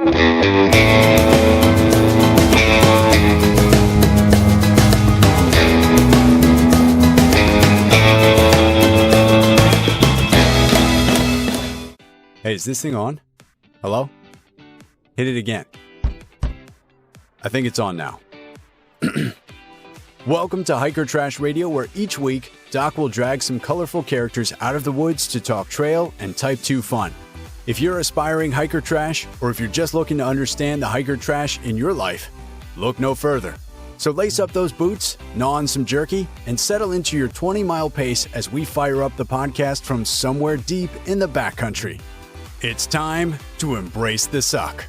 Hey, is this thing on? Hello? Hit it again. I think it's on now. Welcome to Hiker Trash Radio, where each week, Doc will drag some colorful characters out of the woods to talk trail and Type 2 fun. If you're aspiring hiker trash, or if you're just looking to understand the hiker trash in your life, look no further. So lace up those boots, gnaw on some jerky, and settle into your 20-mile pace as we fire up the podcast from somewhere deep in the backcountry. It's time to embrace the suck.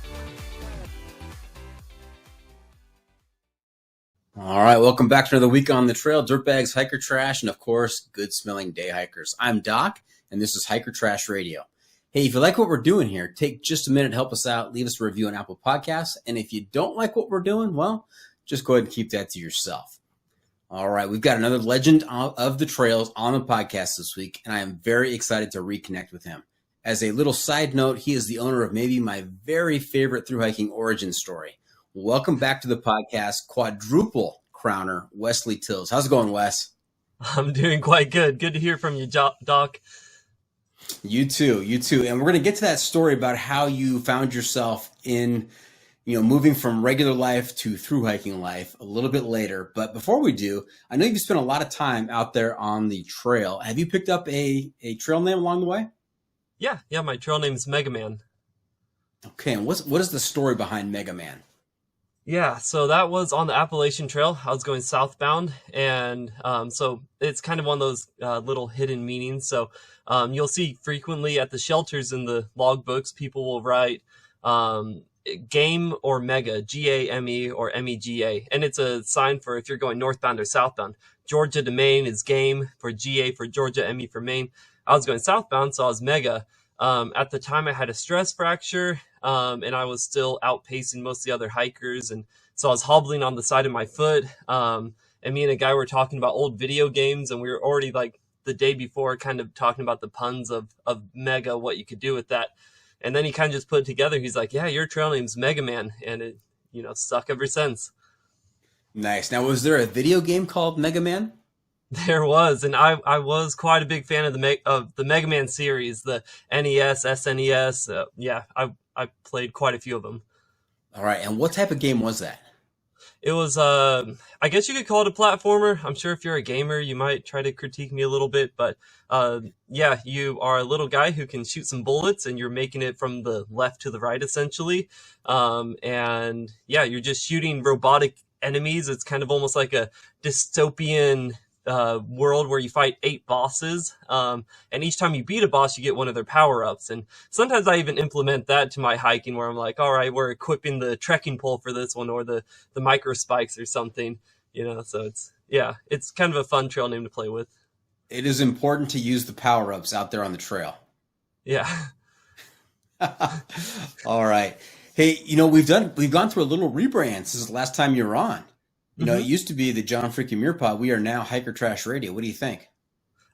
All right, welcome back to another week on the trail. Dirtbags, hiker trash, and of course, good-smelling day hikers. I'm Doc, and this is Hiker Trash Radio. Hey, if you like what we're doing here, take just a minute to help us out. Leave us a review on Apple Podcasts. And if you don't like what we're doing, well, just go ahead and keep that to yourself. All right, we've got another legend of the trails on the podcast this week, and I am very excited to reconnect with him. As a little side note, he is the owner of maybe my very favorite thru hiking origin story. Welcome back to the podcast, Quadruple Crowner, Wesley Tills. How's it going, Wes? I'm doing quite good. Good to hear from you, Doc. You too. And we're going to get to that story about how you found yourself in, moving from regular life to thru hiking life a little bit later. But before we do, I know you've spent a lot of time out there on the trail. Have you picked up a trail name along the way? Yeah, my trail name is Megaman. Okay, and what is the story behind Megaman? Yeah, so that was on the Appalachian Trail. I was going southbound, and so it's kind of one of those little hidden meanings. So you'll see frequently at the shelters in the logbooks, people will write game or mega, G-A-M-E or M-E-G-A, and it's a sign for if you're going northbound or southbound. Georgia to Maine is game, for G-A for Georgia, M-E for Maine. I was going southbound, so I was mega. At the time, I had a stress fracture, and I was still outpacing most of the other hikers. And so I was hobbling on the side of my foot. And me and a guy were talking about old video games, and we were already like the day before kind of talking about the puns of mega, what you could do with that. And then he kind of just put it together. He's like, yeah, your trail name's Megaman. And it, stuck ever since. Nice. Now, was there a video game called Megaman? There was, and I was quite a big fan of the Mega Man series, the NES, SNES. I played quite a few of them. All right, and what type of game was that? It was, I guess you could call it a platformer. I'm sure if you're a gamer, you might try to critique me a little bit, but you are a little guy who can shoot some bullets, and you're making it from the left to the right, essentially. You're just shooting robotic enemies. It's kind of almost like a dystopian world where you fight 8 bosses, and each time you beat a boss you get one of their power-ups. And sometimes I even implement that to my hiking, where I'm like, all right, we're equipping the trekking pole for this one, or the micro spikes or something, so it's kind of a fun trail name to play with. It is important to use the power-ups out there on the trail. Yeah. All right. Hey, we've gone through a little rebrand since the last time you were on. It used to be the John Freaking Muir Pod. We are now Hiker Trash Radio. What do you think?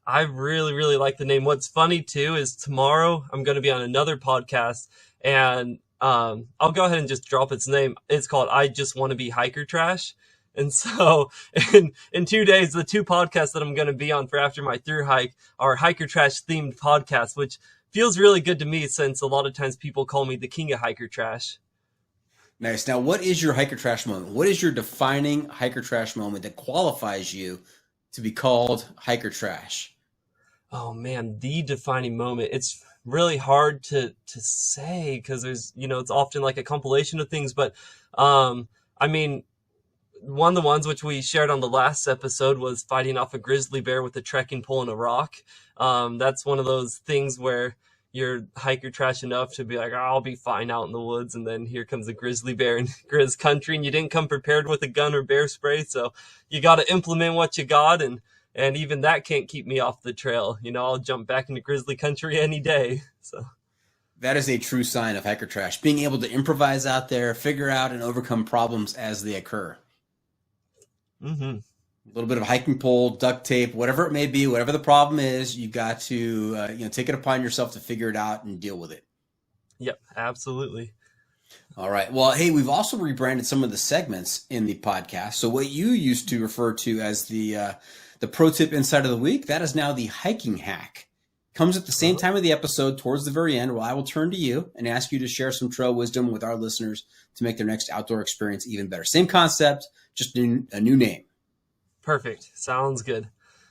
I really, really like the name. What's funny, too, is tomorrow I'm going to be on another podcast, and I'll go ahead and just drop its name. It's called I Just Want to Be Hiker Trash. And so in 2 days, the 2 podcasts that I'm going to be on for after my thru hike are Hiker Trash themed podcasts, which feels really good to me since a lot of times people call me the king of hiker trash. Nice. Now, what is your hiker trash moment? What is your defining hiker trash moment that qualifies you to be called hiker trash? Oh man, the defining moment. It's really hard to say because there's, it's often like a compilation of things. But one of the ones which we shared on the last episode was fighting off a grizzly bear with a trekking pole and a rock. That's one of those things where you're hiker trash enough to be like, oh, I'll be fine out in the woods. And then here comes a grizzly bear in Grizz country, and you didn't come prepared with a gun or bear spray. So you got to implement what you got. And even that can't keep me off the trail. I'll jump back into grizzly country any day. So that is a true sign of hiker trash, being able to improvise out there, figure out and overcome problems as they occur. Mm-hmm. A little bit of hiking pole, duct tape, whatever it may be, whatever the problem is, you got to take it upon yourself to figure it out and deal with it. Yep, absolutely. All right. Well, hey, we've also rebranded some of the segments in the podcast. So what you used to refer to as the pro tip insight of the week, that is now the hiking hack. Comes at the same time of the episode towards the very end, where I will turn to you and ask you to share some trail wisdom with our listeners to make their next outdoor experience even better. Same concept, just a new name. Perfect. Sounds good.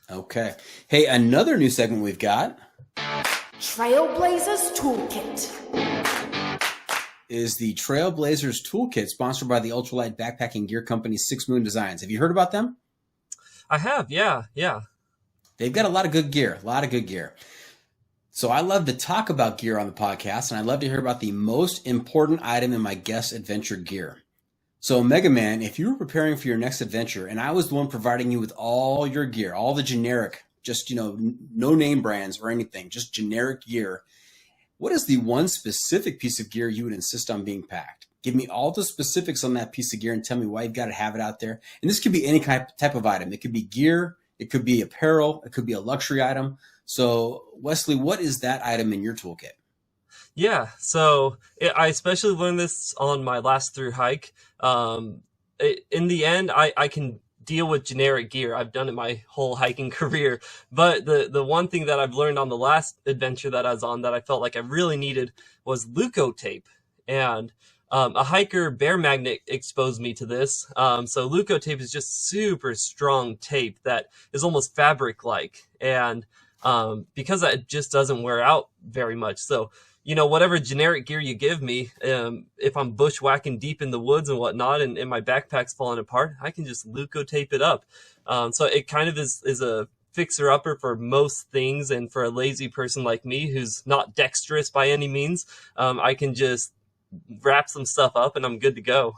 Okay. Hey, another new segment we've got. Trailblazers Toolkit. Is the Trailblazers Toolkit, sponsored by the ultralight backpacking gear company 6 Moon Designs. Have you heard about them? I have, yeah. They've got a lot of good gear. So I love to talk about gear on the podcast, and I love to hear about the most important item in my guest adventure gear. So Megaman, if you were preparing for your next adventure, and I was the one providing you with all your gear, all the generic, just, no name brands or anything, just generic gear, what is the one specific piece of gear you would insist on being packed? Give me all the specifics on that piece of gear and tell me why you've got to have it out there. And this could be any type of item. It could be gear, it could be apparel, it could be a luxury item. So Wesley, what is that item in your toolkit? Yeah, so I especially learned this on my last thru hike. In the end, I can deal with generic gear. I've done it my whole hiking career. But the one thing that I've learned on the last adventure that I was on that I felt like I really needed was Leuco tape. And a hiker bear magnet exposed me to this. So Leuco tape is just super strong tape that is almost fabric-like. And because that just doesn't wear out very much. So, whatever generic gear you give me, if I'm bushwhacking deep in the woods and whatnot, and my backpack's falling apart, I can just Leuco tape it up. So it kind of is a fixer-upper for most things, and for a lazy person like me who's not dexterous by any means, I can just wrap some stuff up and I'm good to go.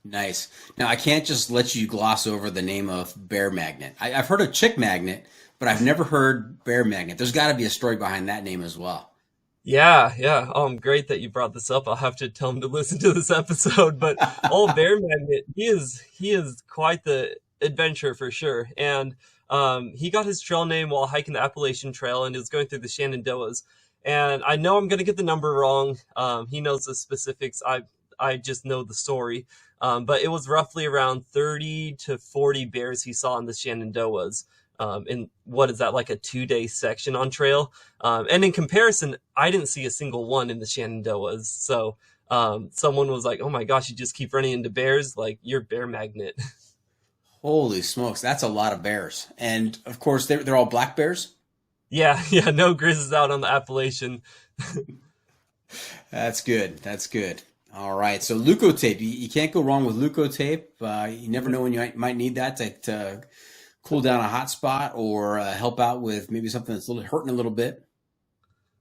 Nice. Now, I can't just let you gloss over the name of bear magnet. I've heard of chick magnet, but I've never heard bear magnet. There's got to be a story behind that name as well. Yeah. Great that you brought this up. I'll have to tell him to listen to this episode. But old bear magnet, he is quite the adventurer for sure. And he got his trail name while hiking the Appalachian Trail and is going through the Shenandoahs. And I know I'm going to get the number wrong. He knows the specifics. I just know the story. But it was roughly around 30 to 40 bears he saw in the Shenandoahs. In what is that, like a 2-day section on trail? And in comparison, I didn't see a single one in the Shenandoahs. So someone was like, oh my gosh, you just keep running into bears, like you're bear magnet. Holy smokes, that's a lot of bears. And of course, they're all black bears? Yeah, no grizzlies out on the Appalachian. That's good. All right, so Leuco tape. You can't go wrong with Leuco tape. You never know when you might need that to cool down a hot spot or help out with maybe something that's hurting a little bit.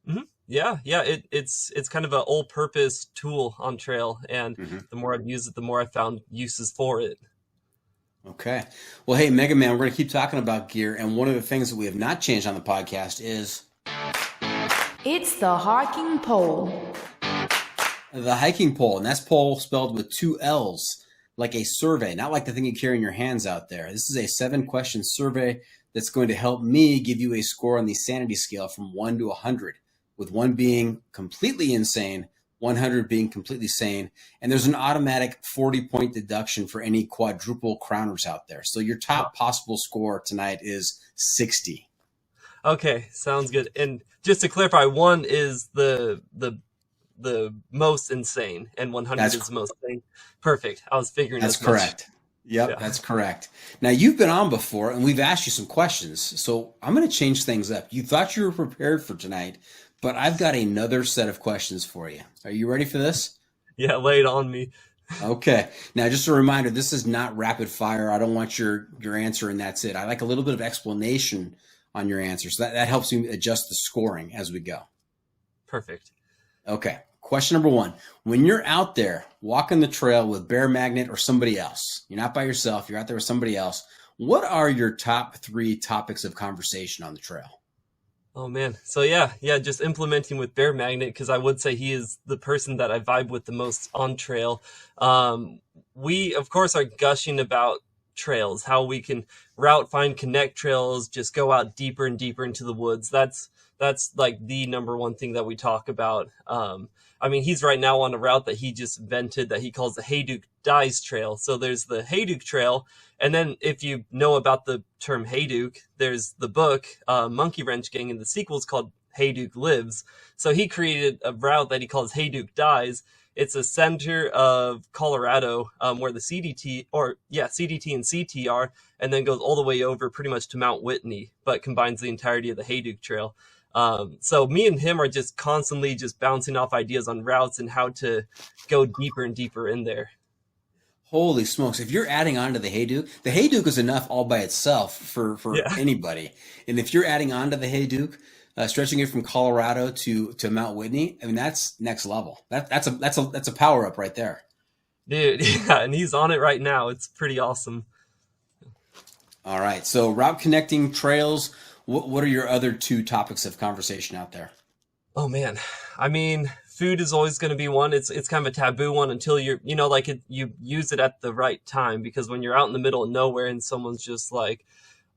Mm-hmm. Yeah. It's kind of an all-purpose tool on trail, and the more I've used it, the more I've found uses for it. Okay. Well, hey, Megaman, we're going to keep talking about gear, and one of the things that we have not changed on the podcast is... It's the hiking pole. The hiking pole, and that's pole spelled with 2 L's, like a survey, not like the thing you carry in your hands out there. This is a 7-question survey that's going to help me give you a score on the sanity scale from 1 to 100, with 1 being completely insane, 100 being completely sane, and there's an automatic 40-point deduction for any quadruple crowners out there. So your top possible score tonight is 60. Okay, sounds good. And just to clarify, 1 is the most insane, and 100 is the most sane. Perfect. I was figuring that's as correct. Much. Yep, yeah. That's correct. Now, you've been on before, and we've asked you some questions, so I'm going to change things up. You thought you were prepared for tonight, but I've got another set of questions for you. Are you ready for this? Yeah, lay it on me. Okay. Now, just a reminder, this is not rapid fire. I don't want your answer and that's it. I like a little bit of explanation on your answer, so that helps you adjust the scoring as we go. Perfect. Okay. Question number 1. When you're out there walking the trail with bear magnet or somebody else, you're not by yourself, you're out there with somebody else, what are your top 3 topics of conversation on the trail? Oh man. So yeah, just implementing with bear magnet, because I would say he is the person that I vibe with the most on trail. We of course are gushing about trails, how we can route, find, connect trails, just go out deeper and deeper into the woods. That's that's like the number one thing that we talk about. I mean, he's right now on a route that he just invented that he calls the Hayduke Dies trail. So there's the Hayduke trail. And then if you know about the term Hayduke, there's the book, Monkey Wrench Gang, and the sequel's called Hayduke Lives. So he created a route that he calls Hayduke Dies. It's a center of Colorado where the CDT and CT are, and then goes all the way over pretty much to Mount Whitney, but combines the entirety of the Hayduke Trail. So me and him are just constantly just bouncing off ideas on routes and how to go deeper and deeper in there. Holy smokes. If you're adding on to the Hayduke is enough all by itself for anybody. And if you're adding on to the Hayduke, stretching it from Colorado to Mount Whitney, I mean, that's next level. That's a power up right there. Dude, yeah, and he's on it right now. It's pretty awesome. All right. So route connecting trails, what are your other two topics of conversation out there? Oh man. I mean, food is always going to be one. It's kind of a taboo one until you use it at the right time, because when you're out in the middle of nowhere and someone's just like,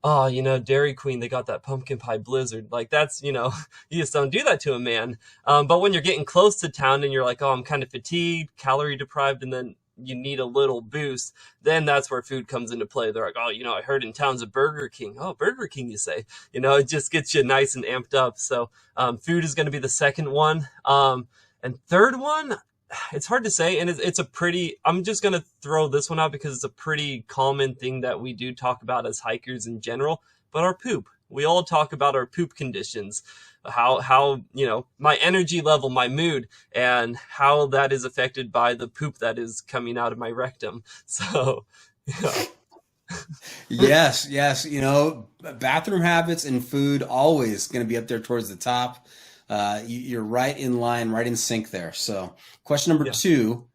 oh, Dairy Queen, they got that pumpkin pie blizzard. Like that's, you just don't do that to a man. But when you're getting close to town and you're like, oh, I'm kind of fatigued, calorie deprived, and then you need a little boost, then that's where food comes into play. They're like, oh, I heard in town's a Burger King. Oh, Burger King, you say? It just gets you nice and amped up. So food is going to be the second one. And third one, it's hard to say. And it's a pretty, I'm just going to throw this one out because it's a pretty common thing that we do talk about as hikers in general, but our poop. We all talk about our poop conditions, how my energy level, my mood, and how that is affected by the poop that is coming out of my rectum. So, Yes. Bathroom habits and food always going to be up there towards the top. You're right in line, right in sync there. So question number 2,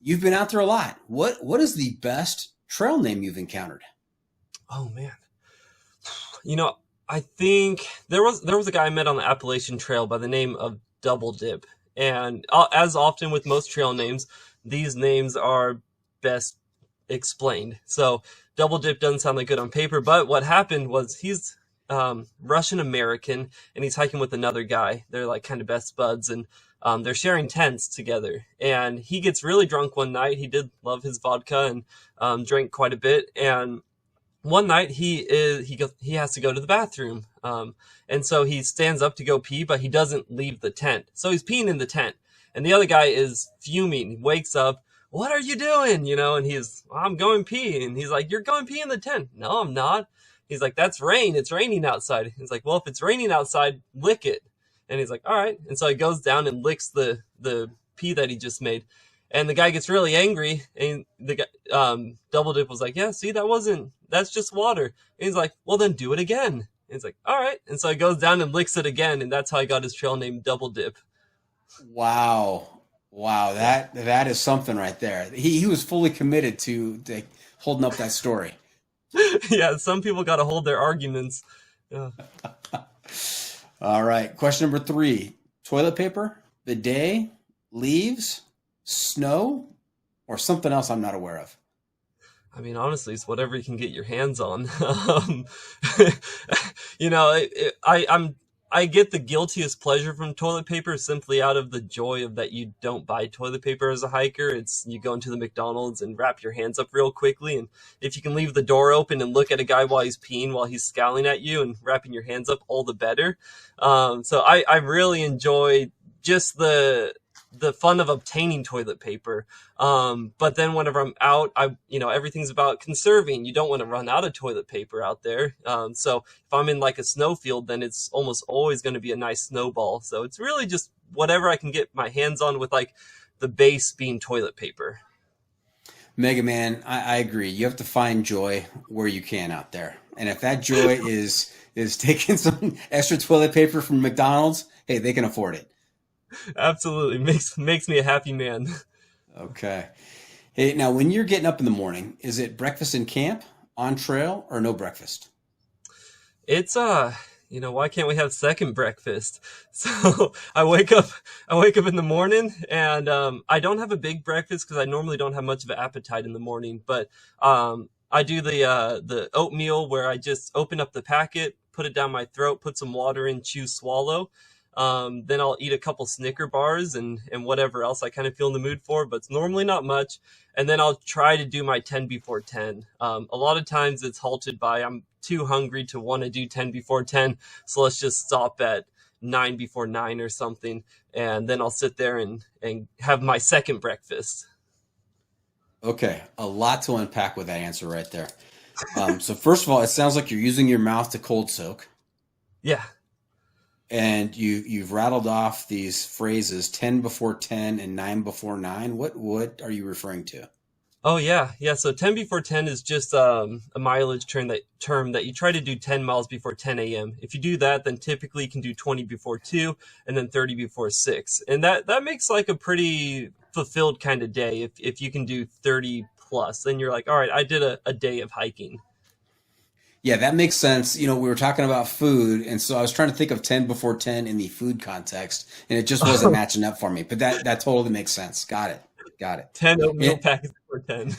you've been out there a lot. What is the best trail name you've encountered? Oh man. I think there was a guy I met on the Appalachian Trail by the name of Double Dip. And as often with most trail names, these names are best explained. So Double Dip doesn't sound like good on paper, but what happened was he's Russian American and he's hiking with another guy. They're like kind of best buds, and they're sharing tents together. And he gets really drunk one night. He did love his vodka and drank quite a bit. And one night he has to go to the bathroom. And so he stands up to go pee, but he doesn't leave the tent. So he's peeing in the tent. And the other guy is fuming. He wakes up. What are you doing? And I'm going pee. And he's like, you're going pee in the tent. No, I'm not. He's like, that's rain. It's raining outside. He's like, well, if it's raining outside, lick it. And he's like, all right. And so he goes down and licks the pee that he just made. And the guy gets really angry. And the guy, Double Dip was like, yeah, see, that's just water. And he's like, well, then do it again. And he's like, all right. And so he goes down and licks it again. And that's how he got his trail name Double Dip. Wow. That is something right there. He was fully committed to holding up that story. Yeah, some people got to hold their arguments. Yeah. All right. Question number 3. Toilet paper, bidet, leaves, snow, or something else I'm not aware of? I mean, honestly, it's whatever you can get your hands on. I get the guiltiest pleasure from toilet paper simply out of the joy of that you don't buy toilet paper as a hiker. It's you go into the McDonald's and wrap your hands up real quickly. And if you can leave the door open and look at a guy while he's peeing, while he's scowling at you and wrapping your hands up, all the better. So I really enjoy just the fun of obtaining toilet paper. But then whenever I'm out, everything's about conserving. You don't want to run out of toilet paper out there. So if I'm in like a snowfield, then it's almost always going to be a nice snowball. So it's really just whatever I can get my hands on, with like the base being toilet paper. Megaman, I agree. You have to find joy where you can out there. And if that joy is taking some extra toilet paper from McDonald's, hey, they can afford it. Absolutely. Makes me a happy man. Okay. Hey, now when you're getting up in the morning, is it breakfast in camp, on trail, or no breakfast? It's why can't we have second breakfast? So I wake up in the morning, and I don't have a big breakfast because I normally don't have much of an appetite in the morning, but I do the oatmeal where I just open up the packet, put it down my throat, put some water in, chew, swallow. Then I'll eat a couple Snicker bars and whatever else I kind of feel in the mood for, but it's normally not much. And then I'll try to do my 10 before 10. A lot of times it's halted by I'm too hungry to want to do 10 before 10. So let's just stop at 9 before 9 or something. And then I'll sit there and have my second breakfast. Okay, a lot to unpack with that answer right there. So first of all, it sounds like you're using your mouth to cold soak. Yeah. And you've rattled off these phrases 10 before 10 and 9 before 9. What are you referring to? Oh, yeah. Yeah. So 10 before 10 is just a mileage term that you try to do 10 miles before 10 a.m. If you do that, then typically you can do 20 before 2 and then 30 before 6. And that makes like a pretty fulfilled kind of day. If you can do 30 plus, then you're like, all right, I did a day of hiking. Yeah, that makes sense. We were talking about food, and so I was trying to think of 10 before 10 in the food context, and it just wasn't matching up for me. But that totally makes sense. Got it. 10 oatmeal packets before 10.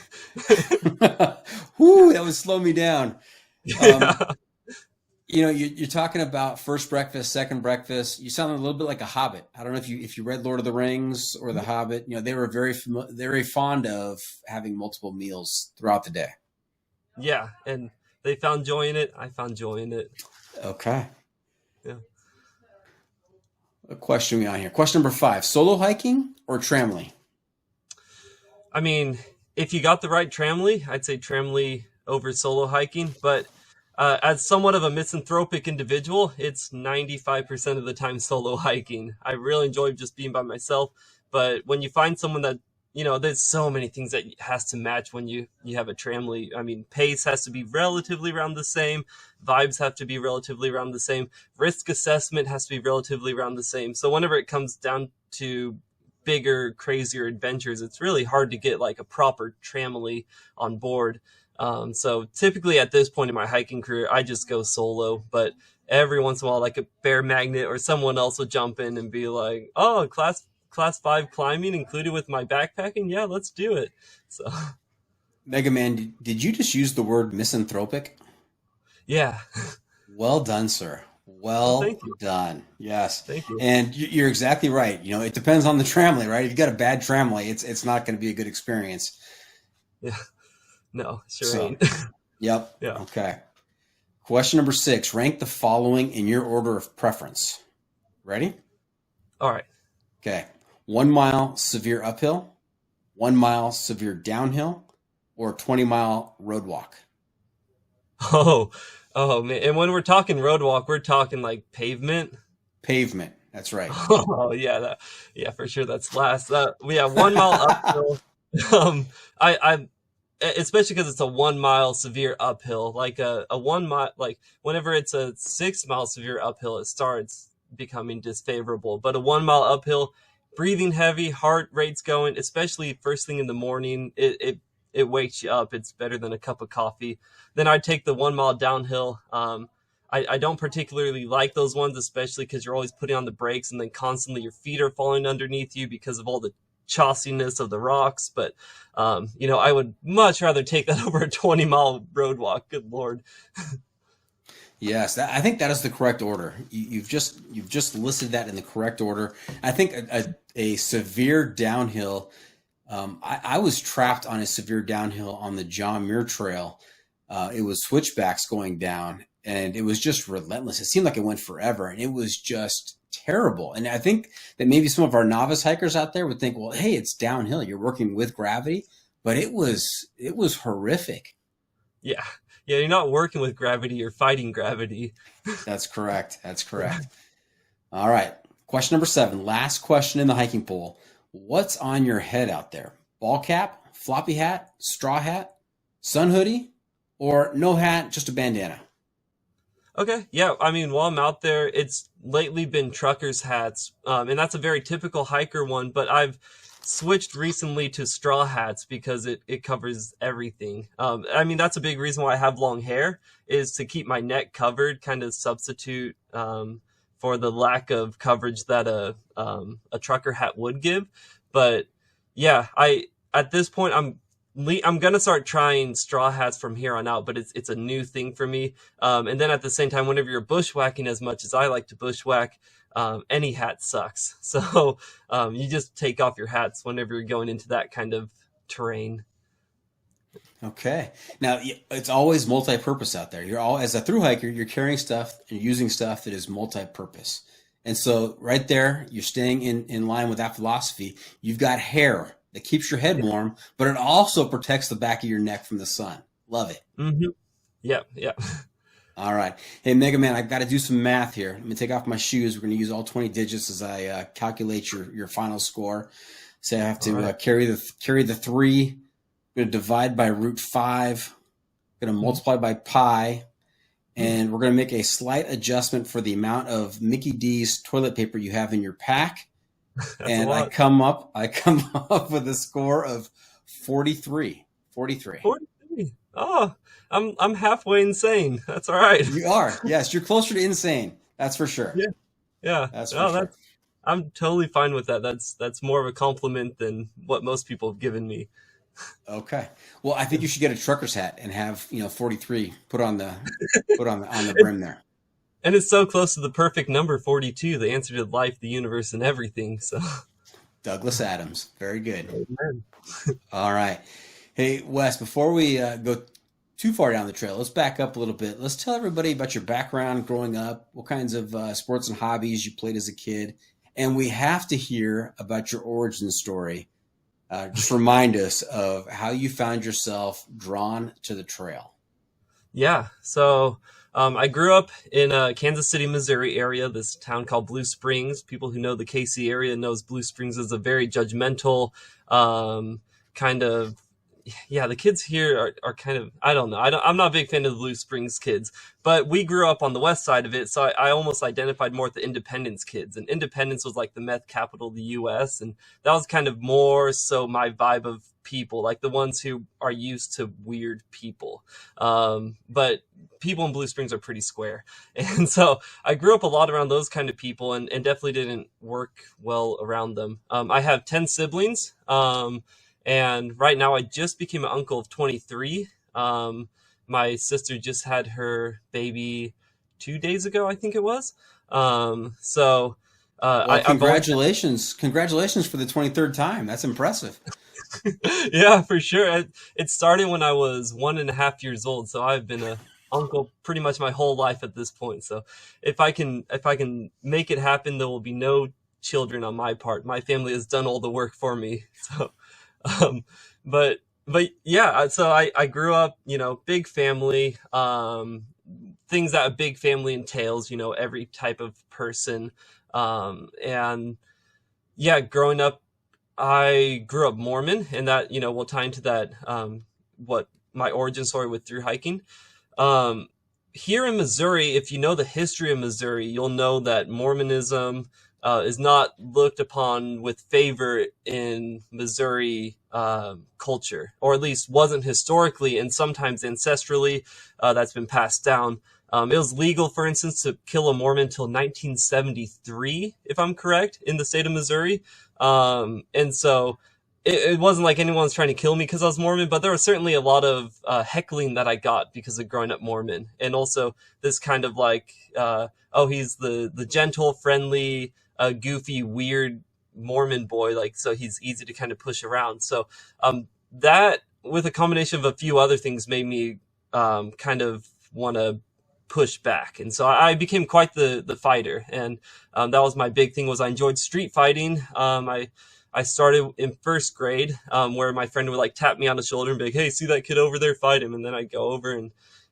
Whoo, that would slow me down. Yeah. You're talking about first breakfast, second breakfast. You sound a little bit like a Hobbit. I don't know if you read Lord of the Rings or The Hobbit. They were very fond of having multiple meals throughout the day. Yeah, and they found joy in it. I found joy in it. Okay. Yeah. A question on here. Question number 5: solo hiking or tramley? I mean, if you got the right tramley, I'd say tramley over solo hiking. But as somewhat of a misanthropic individual, it's 95% of the time solo hiking. I really enjoy just being by myself. But when you find someone that, there's so many things that has to match when you have a tramley. I mean, pace has to be relatively around the same. Vibes have to be relatively around the same. Risk assessment has to be relatively around the same. So whenever it comes down to bigger, crazier adventures, it's really hard to get like a proper tramley on board. So typically at this point in my hiking career, I just go solo, but every once in a while, like a Bear Magnet or someone else will jump in and be like, oh, class 5 climbing included with my backpacking. Yeah, let's do it. So Megaman, did you just use the word misanthropic? Yeah. Well done, sir. Well done. Yes. Thank you. And you're exactly right. It depends on the tramley, right? If you've got a bad tramley, it's not going to be a good experience. Yeah. No, sure ain't. Yep. Yeah. Okay. Question number 6. Rank the following in your order of preference. Ready? All right. Okay. 1 mile severe uphill, 1 mile severe downhill, or 20-mile road walk. Oh man. And when we're talking road walk, we're talking like pavement. Pavement. That's right. Oh yeah. Yeah, for sure. That's last. We have 1 mile uphill. I especially because it's a 1 mile severe uphill, like a 1 mile, like whenever it's a 6 mile severe uphill, it starts becoming disfavorable. But a 1 mile uphill, breathing heavy, heart rate's going, especially first thing in the morning, it wakes you up. It's better than a cup of coffee. Then I'd take the 1 mile downhill. I don't particularly like those ones, especially because you're always putting on the brakes and then constantly your feet are falling underneath you because of all the chossiness of the rocks. But, I would much rather take that over a 20-mile road walk. Good Lord. Yes, I think that is the correct order. You've just listed that in the correct order. I think a severe downhill. I was trapped on a severe downhill on the John Muir Trail. It was switchbacks going down, and it was just relentless. It seemed like it went forever, and it was just terrible. And I think that maybe some of our novice hikers out there would think, well, hey, it's downhill. You're working with gravity, but it was horrific. Yeah. Yeah, you're not working with gravity, you're fighting gravity. That's correct. All right. Question number 7. Last question in the hiking poll. What's on your head out there? Ball cap, floppy hat, straw hat, sun hoodie, or no hat, just a bandana? Okay, yeah, I mean, while I'm out there, it's lately been truckers' hats, and that's a very typical hiker one, but I've switched recently to straw hats because it covers everything. I mean, that's a big reason why I have long hair, is to keep my neck covered, kind of substitute for the lack of coverage that a trucker hat would give. But yeah, at this point, I'm I'm gonna start trying straw hats from here on out, but it's a new thing for me. And then at the same time, whenever you're bushwhacking as much as I like to bushwhack, any hat sucks. So you just take off your hats whenever you're going into that kind of terrain. Okay. Now it's always multi-purpose out there. As a thru hiker, you're carrying stuff and using stuff that is multi-purpose. And so right there, you're staying in line with that philosophy. You've got hair that keeps your head warm, but it also protects the back of your neck from the sun. Love it. Mm-hmm. Yeah. All right. Hey, Megaman, I've got to do some math here. Let me take off my shoes. We're going to use all 20 digits as I calculate your final score. So I have to carry the 3. I'm going to divide by root 5. I'm going to multiply by pi. And we're going to make a slight adjustment for the amount of Mickey D's toilet paper you have in your pack. And I come up with a score of 43. 43. Oh, I'm halfway insane. That's all right. You are. Yes, you're closer to insane. That's for sure. Yeah. That's for sure. I'm totally fine with that. That's more of a compliment than what most people have given me. Okay. Well, I think you should get a trucker's hat and have 43 put on the brim there. And it's so close to the perfect number 42, the answer to life, the universe, and everything. So, Douglas Adams, very good. Amen. All right. Hey, Wes, before we go too far down the trail, let's back up a little bit. Let's tell everybody about your background growing up, what kinds of sports and hobbies you played as a kid, and we have to hear about your origin story. Just remind us of how you found yourself drawn to the trail. Yeah. So I grew up in Kansas City, Missouri area, this town called Blue Springs. People who know the KC area knows Blue Springs is a very judgmental kind of, the kids here are kind of, I don't know. I'm not a big fan of the Blue Springs kids, but we grew up on the west side of it. So I almost identified more with the Independence kids, and Independence was like the meth capital of the US. And that was kind of more so my vibe of people, like the ones who are used to weird people. But people in Blue Springs are pretty square. And so I grew up a lot around those kind of people and definitely didn't work well around them. I have 10 siblings. And right now I just became an uncle of 23. My sister just had her baby 2 days ago, I think it was. Well, congratulations for the 23rd time. That's impressive. Yeah, for sure. It started when I was 1.5 years old. So I've been an uncle pretty much my whole life at this point. So if I can make it happen, there will be no children on my part. My family has done all the work for me. So, but yeah, so I grew up, big family, things that a big family entails, every type of person. And yeah, growing up, I grew up Mormon, and that, will tie into that, what my origin story with thru hiking. Here in Missouri, if you know the history of Missouri, you'll know that Mormonism is not looked upon with favor in Missouri culture, or at least wasn't historically, and sometimes ancestrally. That's been passed down. It was legal, for instance, to kill a Mormon until 1973, if I'm correct, in the state of Missouri. And so it wasn't like anyone's trying to kill me because I was Mormon, but there was certainly a lot of heckling that I got because of growing up Mormon. And also this kind of like, he's the gentle, friendly, goofy, weird Mormon boy. Like, so he's easy to kind of push around. So that, with a combination of a few other things, made me kind of want to push back. And so I became quite the fighter. And that was my big thing, was I enjoyed street fighting. I started in first grade, where my friend would like tap me on the shoulder and be like, "Hey, see that kid over there? Fight him." And then I'd go over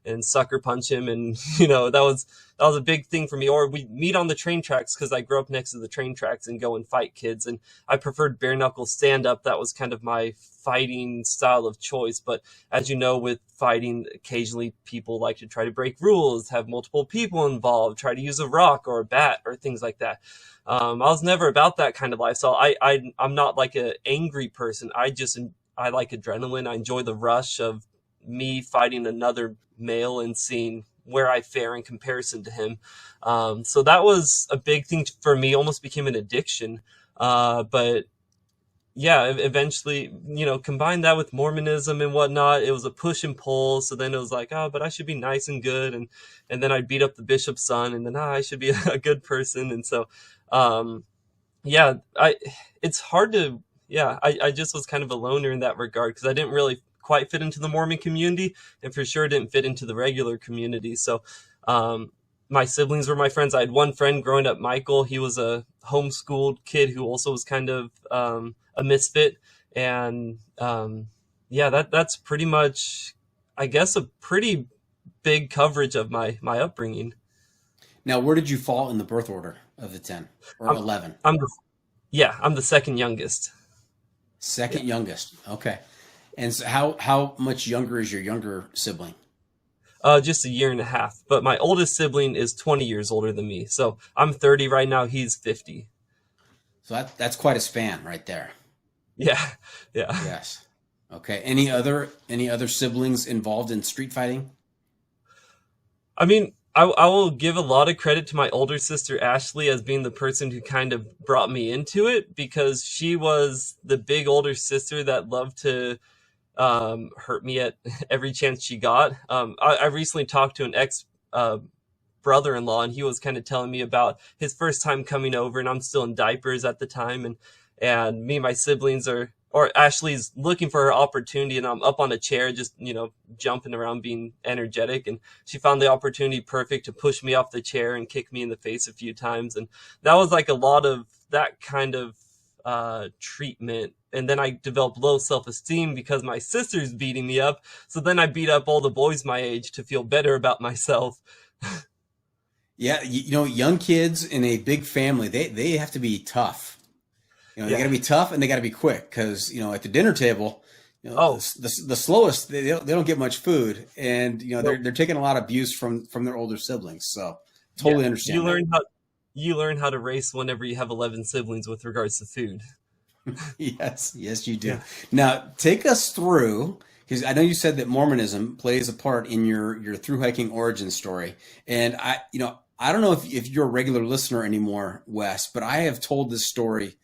and sucker punch him. And, that was a big thing for me. Or we meet on the train tracks, because I grew up next to the train tracks, and go and fight kids. And I preferred bare knuckle stand up. That was kind of my fighting style of choice. But as you know, with fighting, occasionally people like to try to break rules, have multiple people involved, try to use a rock or a bat or things like that. I was never about that kind of life. So I'm not like an angry person. I like adrenaline. I enjoy the rush of me fighting another male and seeing where I fare in comparison to him. So that was a big thing for me, almost became an addiction. But yeah, eventually, combine that with Mormonism and whatnot. It was a push and pull. So then it was like, oh, but I should be nice and good. And then I'd beat up the bishop's son, and then I should be a good person. And so, yeah, it's hard to, yeah, I just was kind of a loner in that regard because I didn't really quite fit into the Mormon community, and for sure didn't fit into the regular community. So, my siblings were my friends. I had one friend growing up, Michael. He was a homeschooled kid who also was kind of a misfit. And yeah, that's pretty much, I guess, a pretty big coverage of my upbringing. Now, where did you fall in the birth order of the 10 or 11? I'm the second youngest. Second youngest. Okay. And so how much younger is your younger sibling? Just a year and a half. But my oldest sibling is 20 years older than me. So I'm 30 right now. He's 50. So that's quite a span right there. Yeah. Yeah. Yes. Okay. Any other siblings involved in street fighting? I mean, I will give a lot of credit to my older sister, Ashley, as being the person who kind of brought me into it, because she was the big older sister that loved to hurt me at every chance she got. I recently talked to an ex brother-in-law, and he was kind of telling me about his first time coming over, and I'm still in diapers at the time, and me and my siblings or Ashley's looking for her opportunity, and I'm up on a chair just jumping around being energetic, and she found the opportunity perfect to push me off the chair and kick me in the face a few times. And that was like a lot of that kind of treatment. And then I developed low self-esteem because my sister's beating me up. So then I beat up all the boys my age to feel better about myself. Yeah, young kids in a big family, they have to be tough. They got to be tough and they got to be quick because at the dinner table, the slowest they don't get much food, and they're taking a lot of abuse from their older siblings. So totally understand. You learn how to race whenever you have 11 siblings with regards to food. Yes, you do. Yeah. Now take us through, because I know you said that Mormonism plays a part in your thru hiking origin story, and I don't know if you're a regular listener anymore, Wes, but I have told this story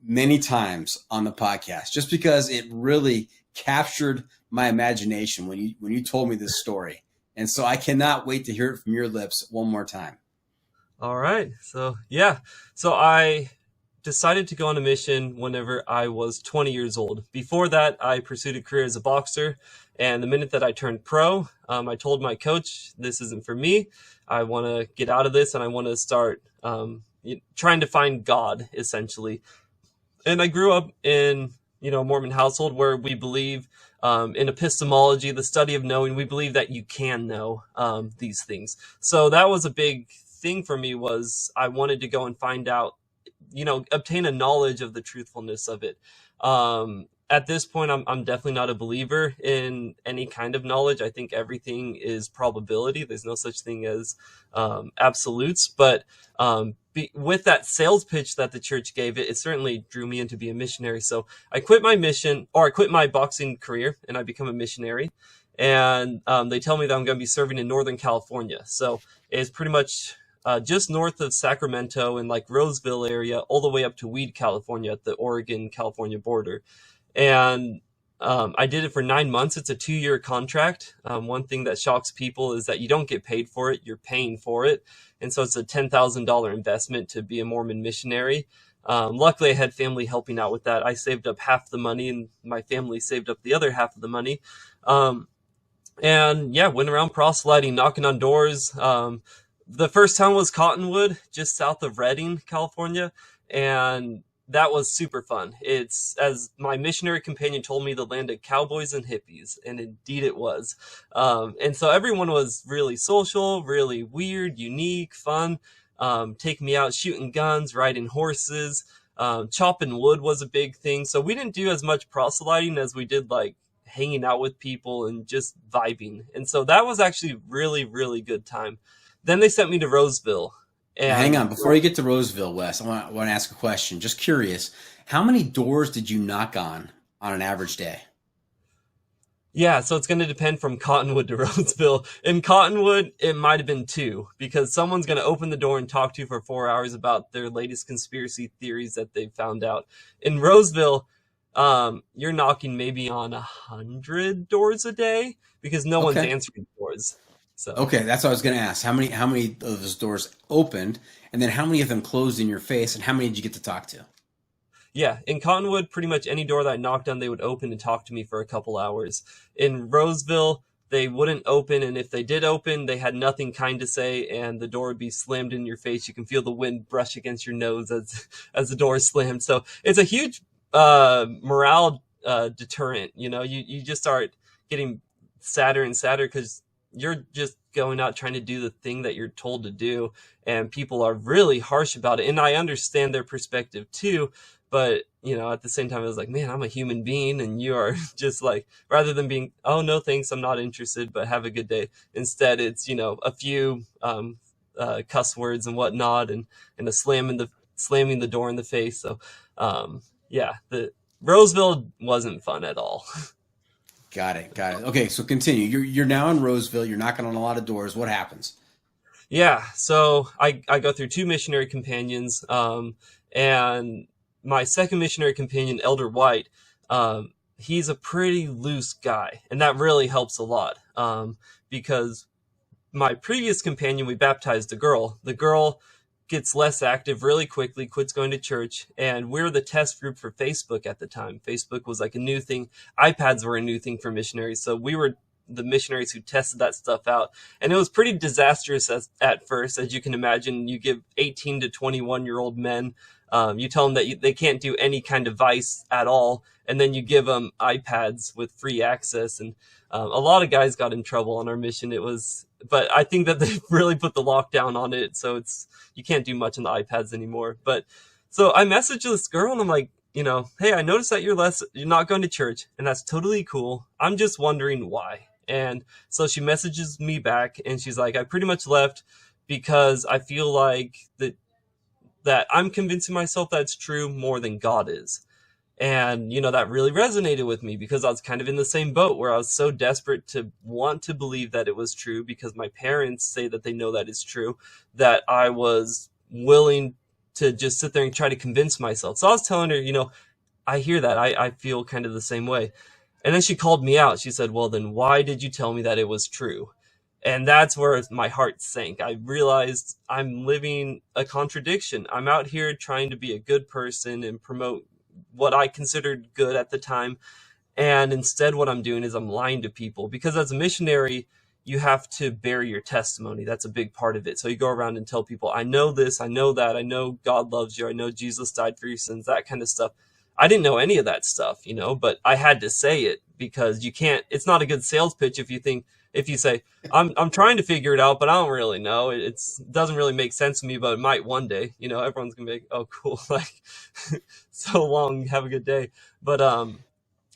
many times on the podcast just because it really captured my imagination when you told me this story, and so I cannot wait to hear it from your lips one more time. All right, so I decided to go on a mission whenever I was 20 years old. Before that, I pursued a career as a boxer. And the minute that I turned pro, I told my coach, this isn't for me. I want to get out of this, and I want to start trying to find God, essentially. And I grew up in, a Mormon household where we believe in epistemology, the study of knowing. We believe that you can know these things. So that was a big thing for me, was I wanted to go and find out, obtain a knowledge of the truthfulness of it. At this point, I'm definitely not a believer in any kind of knowledge. I think everything is probability. There's no such thing as absolutes. But with that sales pitch that the church gave, it certainly drew me in to be a missionary. So I quit my boxing career, and I become a missionary. And they tell me that I'm going to be serving in Northern California. So it's pretty much just north of Sacramento and like Roseville area, all the way up to Weed, California, at the Oregon-California border. And I did it for 9 months. It's a 2-year contract. One thing that shocks people is that you don't get paid for it. You're paying for it. And so it's a $10,000 investment to be a Mormon missionary. Luckily, I had family helping out with that. I saved up half the money, and my family saved up the other half of the money. And yeah, went around proselyting, knocking on doors. The first town was Cottonwood, just south of Redding, California. And that was super fun. It's, as my missionary companion told me, the land of cowboys and hippies. And indeed it was. And so everyone was really social, really weird, unique, fun. Taking me out shooting guns, riding horses. Chopping wood was a big thing. So we didn't do as much proselyting as we did like hanging out with people and just vibing. And so that was actually really, really good time. Then they sent me to Roseville. And hang on, before you get to Roseville, Wes, I want to ask a question. Just curious, how many doors did you knock on an average day? Yeah, so it's going to depend from Cottonwood to Roseville. In Cottonwood, it might have been 2, because someone's going to open the door and talk to you for 4 hours about their latest conspiracy theories that they've found out. In Roseville, you're knocking maybe on 100 doors a day because no one's Okay. answering doors. So Okay, that's what I was going to ask. How many of those doors opened, and then how many of them closed in your face, and how many did you get to talk to? yeah, in Cottonwood, pretty much any door that I knocked on, they would open and talk to me for a couple hours. In Roseville, they wouldn't open, and if they did open, they had nothing kind to say, and the door would be slammed in your face. You can feel the wind brush against your nose as the door is slammed. So it's a huge morale deterrent. You know, you just start getting sadder and sadder because you're just going out trying to do the thing that you're told to do, and people are really harsh about it. And I understand their perspective too, but you know, at the same time, I was like, man, I'm a human being, and you are just like, rather than being, oh no, thanks, I'm not interested, but have a good day. Instead, it's, you know, a few cuss words and whatnot, and a slamming the door in the face. So, yeah, the Roseville wasn't fun at all. Got it. Okay, so continue. You're now in Roseville. You're knocking on a lot of doors. What happens? Yeah, so I go through 2 missionary companions, and my second missionary companion, Elder White, he's a pretty loose guy, and that really helps a lot, because my previous companion, we baptized a girl. The girl gets less active really quickly, quits going to church, and we're the test group for Facebook at the time. Facebook was like a new thing. iPads were a new thing for missionaries, so we were the missionaries who tested that stuff out. And it was pretty disastrous at first. As you can imagine, you give 18 to 21-year-old men, you tell them that they can't do any kind of vice at all, and then you give them iPads with free access. And a lot of guys got in trouble on our mission. But I think that they really put the lockdown on it, so you can't do much on the iPads anymore. But so I messaged this girl, and I'm like, you know, hey, I noticed that you're not going to church, and that's totally cool. I'm just wondering why. And so she messages me back, and she's like, I pretty much left because I feel like that I'm convincing myself that's true more than God is. And, you know, that really resonated with me because I was kind of in the same boat where I was so desperate to want to believe that it was true because my parents say that they know that it's true, that I was willing to just sit there and try to convince myself. So I was telling her, you know, I hear that. I feel kind of the same way. And then she called me out. She said, well, then why did you tell me that it was true? And that's where my heart sank. I realized I'm living a contradiction. I'm out here trying to be a good person and promote what I considered good at the time. And instead what I'm doing is I'm lying to people, because as a missionary, you have to bear your testimony. That's a big part of it. So you go around and tell people, I know this, I know that, I know God loves you, I know Jesus died for your sins, that kind of stuff. I didn't know any of that stuff, you know, but I had to say it because you can't, it's not a good sales pitch if you say, I'm trying to figure it out, but I don't really know. It doesn't really make sense to me, but it might one day. You know, everyone's gonna be like, oh, cool, like, so long, have a good day. But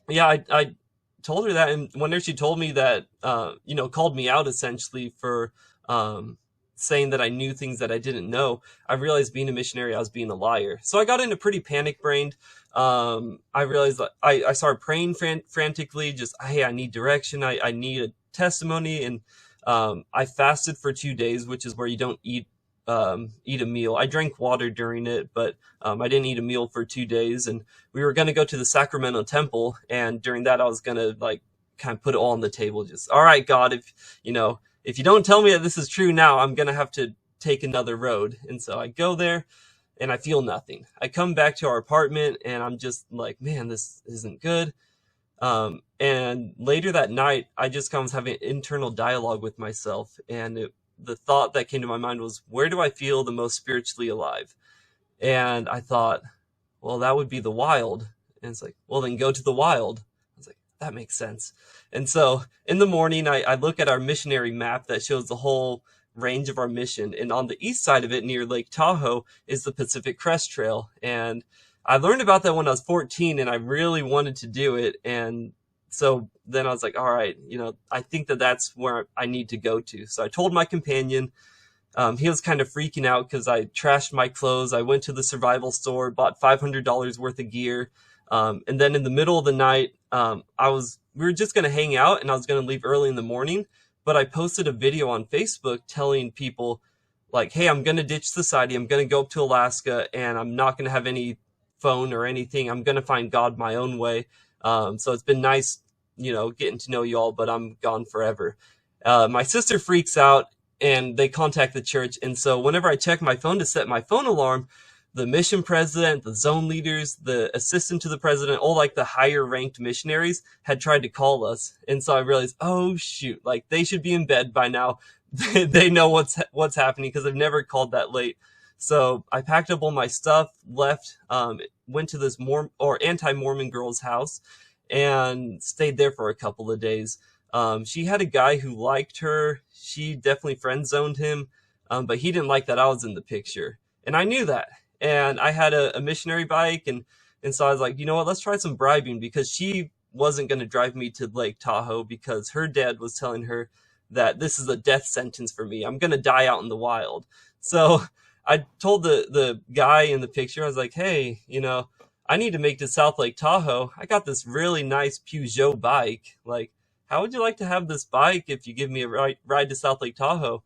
yeah, I told her that, and whenever she told me that, you know, called me out essentially for saying that I knew things that I didn't know, I realized being a missionary, I was being a liar. So I got into pretty panic-brained. I realized that I started praying frantically, just, hey, I need direction, I need a testimony. And I fasted for 2 days, which is where you don't eat a meal. I drank water during it, but I didn't eat a meal for 2 days. And we were going to go to the Sacramento temple, and during that I was going to like kind of put it all on the table, just, all right, God, if you don't tell me that this is true now, I'm going to have to take another road. And so I go there and I feel nothing. I come back to our apartment and I'm just like, man, this isn't good. And later that night, I just was having an internal dialogue with myself. And the thought that came to my mind was, where do I feel the most spiritually alive? And I thought, well, that would be the wild. And it's like, well, then go to the wild. I was like, that makes sense. And so in the morning, I look at our missionary map that shows the whole range of our mission. And on the east side of it, near Lake Tahoe, is the Pacific Crest Trail. And I learned about that when I was 14, and I really wanted to do it. And so then I was like, all right, I think that's where I need to go to. So I told my companion. He was kind of freaking out because I trashed my clothes. I went to the survival store, bought $500 worth of gear. And then in the middle of the night, we were just going to hang out, and I was going to leave early in the morning. But I posted a video on Facebook telling people, like, hey, I'm going to ditch society. I'm going to go up to Alaska, and I'm not going to have any phone or anything. I'm going to find God my own way. So it's been nice, getting to know you all, but I'm gone forever. My sister freaks out and they contact the church. And so whenever I check my phone to set my phone alarm, the mission president, the zone leaders, the assistant to the president, all like the higher ranked missionaries had tried to call us. And so I realized, oh shoot, like they should be in bed by now. They know what's happening because I've never called that late. So I packed up all my stuff, left, went to this anti-Mormon girl's house and stayed there for a couple of days. She had a guy who liked her. She definitely friend zoned him, but he didn't like that I was in the picture. And I knew that. And I had a missionary bike. And so I was like, you know what, let's try some bribing, because she wasn't going to drive me to Lake Tahoe because her dad was telling her that this is a death sentence for me. I'm going to die out in the wild. So I told the guy in the picture, I was like, hey, I need to make it to South Lake Tahoe. I got this really nice Peugeot bike. Like, how would you like to have this bike if you give me a ride to South Lake Tahoe?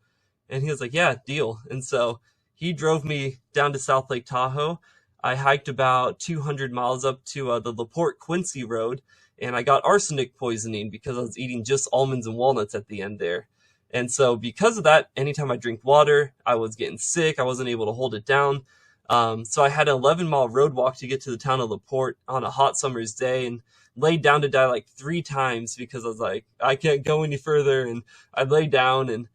And he was like, yeah, deal. And so he drove me down to South Lake Tahoe. I hiked about 200 miles up to the LaPorte Quincy Road, and I got arsenic poisoning because I was eating just almonds and walnuts at the end there. And so because of that, anytime I drink water, I was getting sick. I wasn't able to hold it down. So I had an 11-mile road walk to get to the town of LaPorte on a hot summer's day, and laid down to die like 3 times because I was like, I can't go any further. And I'd lay down, and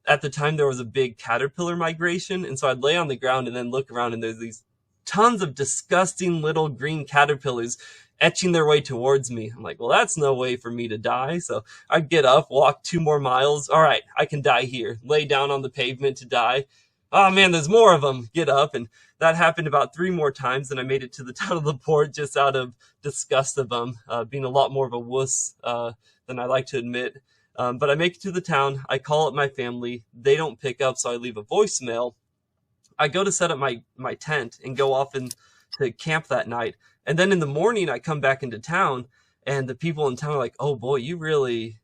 at the time there was a big caterpillar migration. And so I'd lay on the ground and then look around, and there's these tons of disgusting little green caterpillars etching their way towards me. I'm like, well, that's no way for me to die. So I'd get up, walk 2 more miles. All right, I can die here. Lay down on the pavement to die. Oh man, there's more of them. Get up. And that happened about 3 more times. And I made it to the town of LaPorte just out of disgust of them, being a lot more of a wuss than I like to admit. But I make it to the town. I call up my family. They don't pick up, so I leave a voicemail. I go to set up my tent and go off to camp that night. And then in the morning, I come back into town, and the people in town are like, oh boy, you really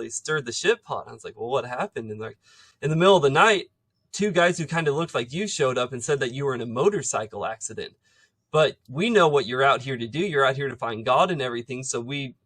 stirred the shit pot. I was like, well, what happened? And like, in the middle of the night, 2 guys who kind of looked like you showed up and said that you were in a motorcycle accident. But we know what you're out here to do. You're out here to find God and everything. So we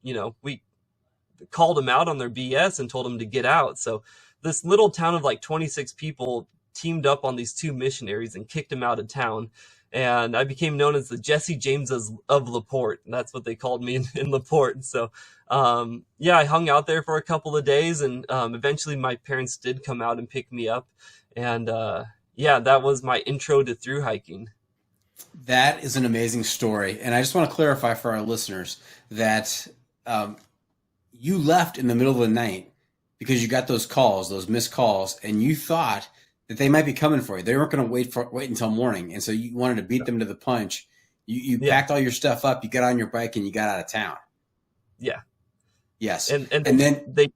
called them out on their BS and told them to get out. So this little town of like 26 people teamed up on these 2 missionaries and kicked them out of town. And I became known as the Jesse Jameses of LaPorte. And that's what they called me in LaPorte. So, I hung out there for a couple of days, and eventually my parents did come out and pick me up. And that was my intro to thru hiking. That is an amazing story. And I just want to clarify for our listeners that you left in the middle of the night because you got those calls, those missed calls, and you thought that they might be coming for you. They weren't going to wait until morning. And so you wanted to beat them to the punch. You packed all your stuff up, you got on your bike, and you got out of town. Yeah. Yes. And then they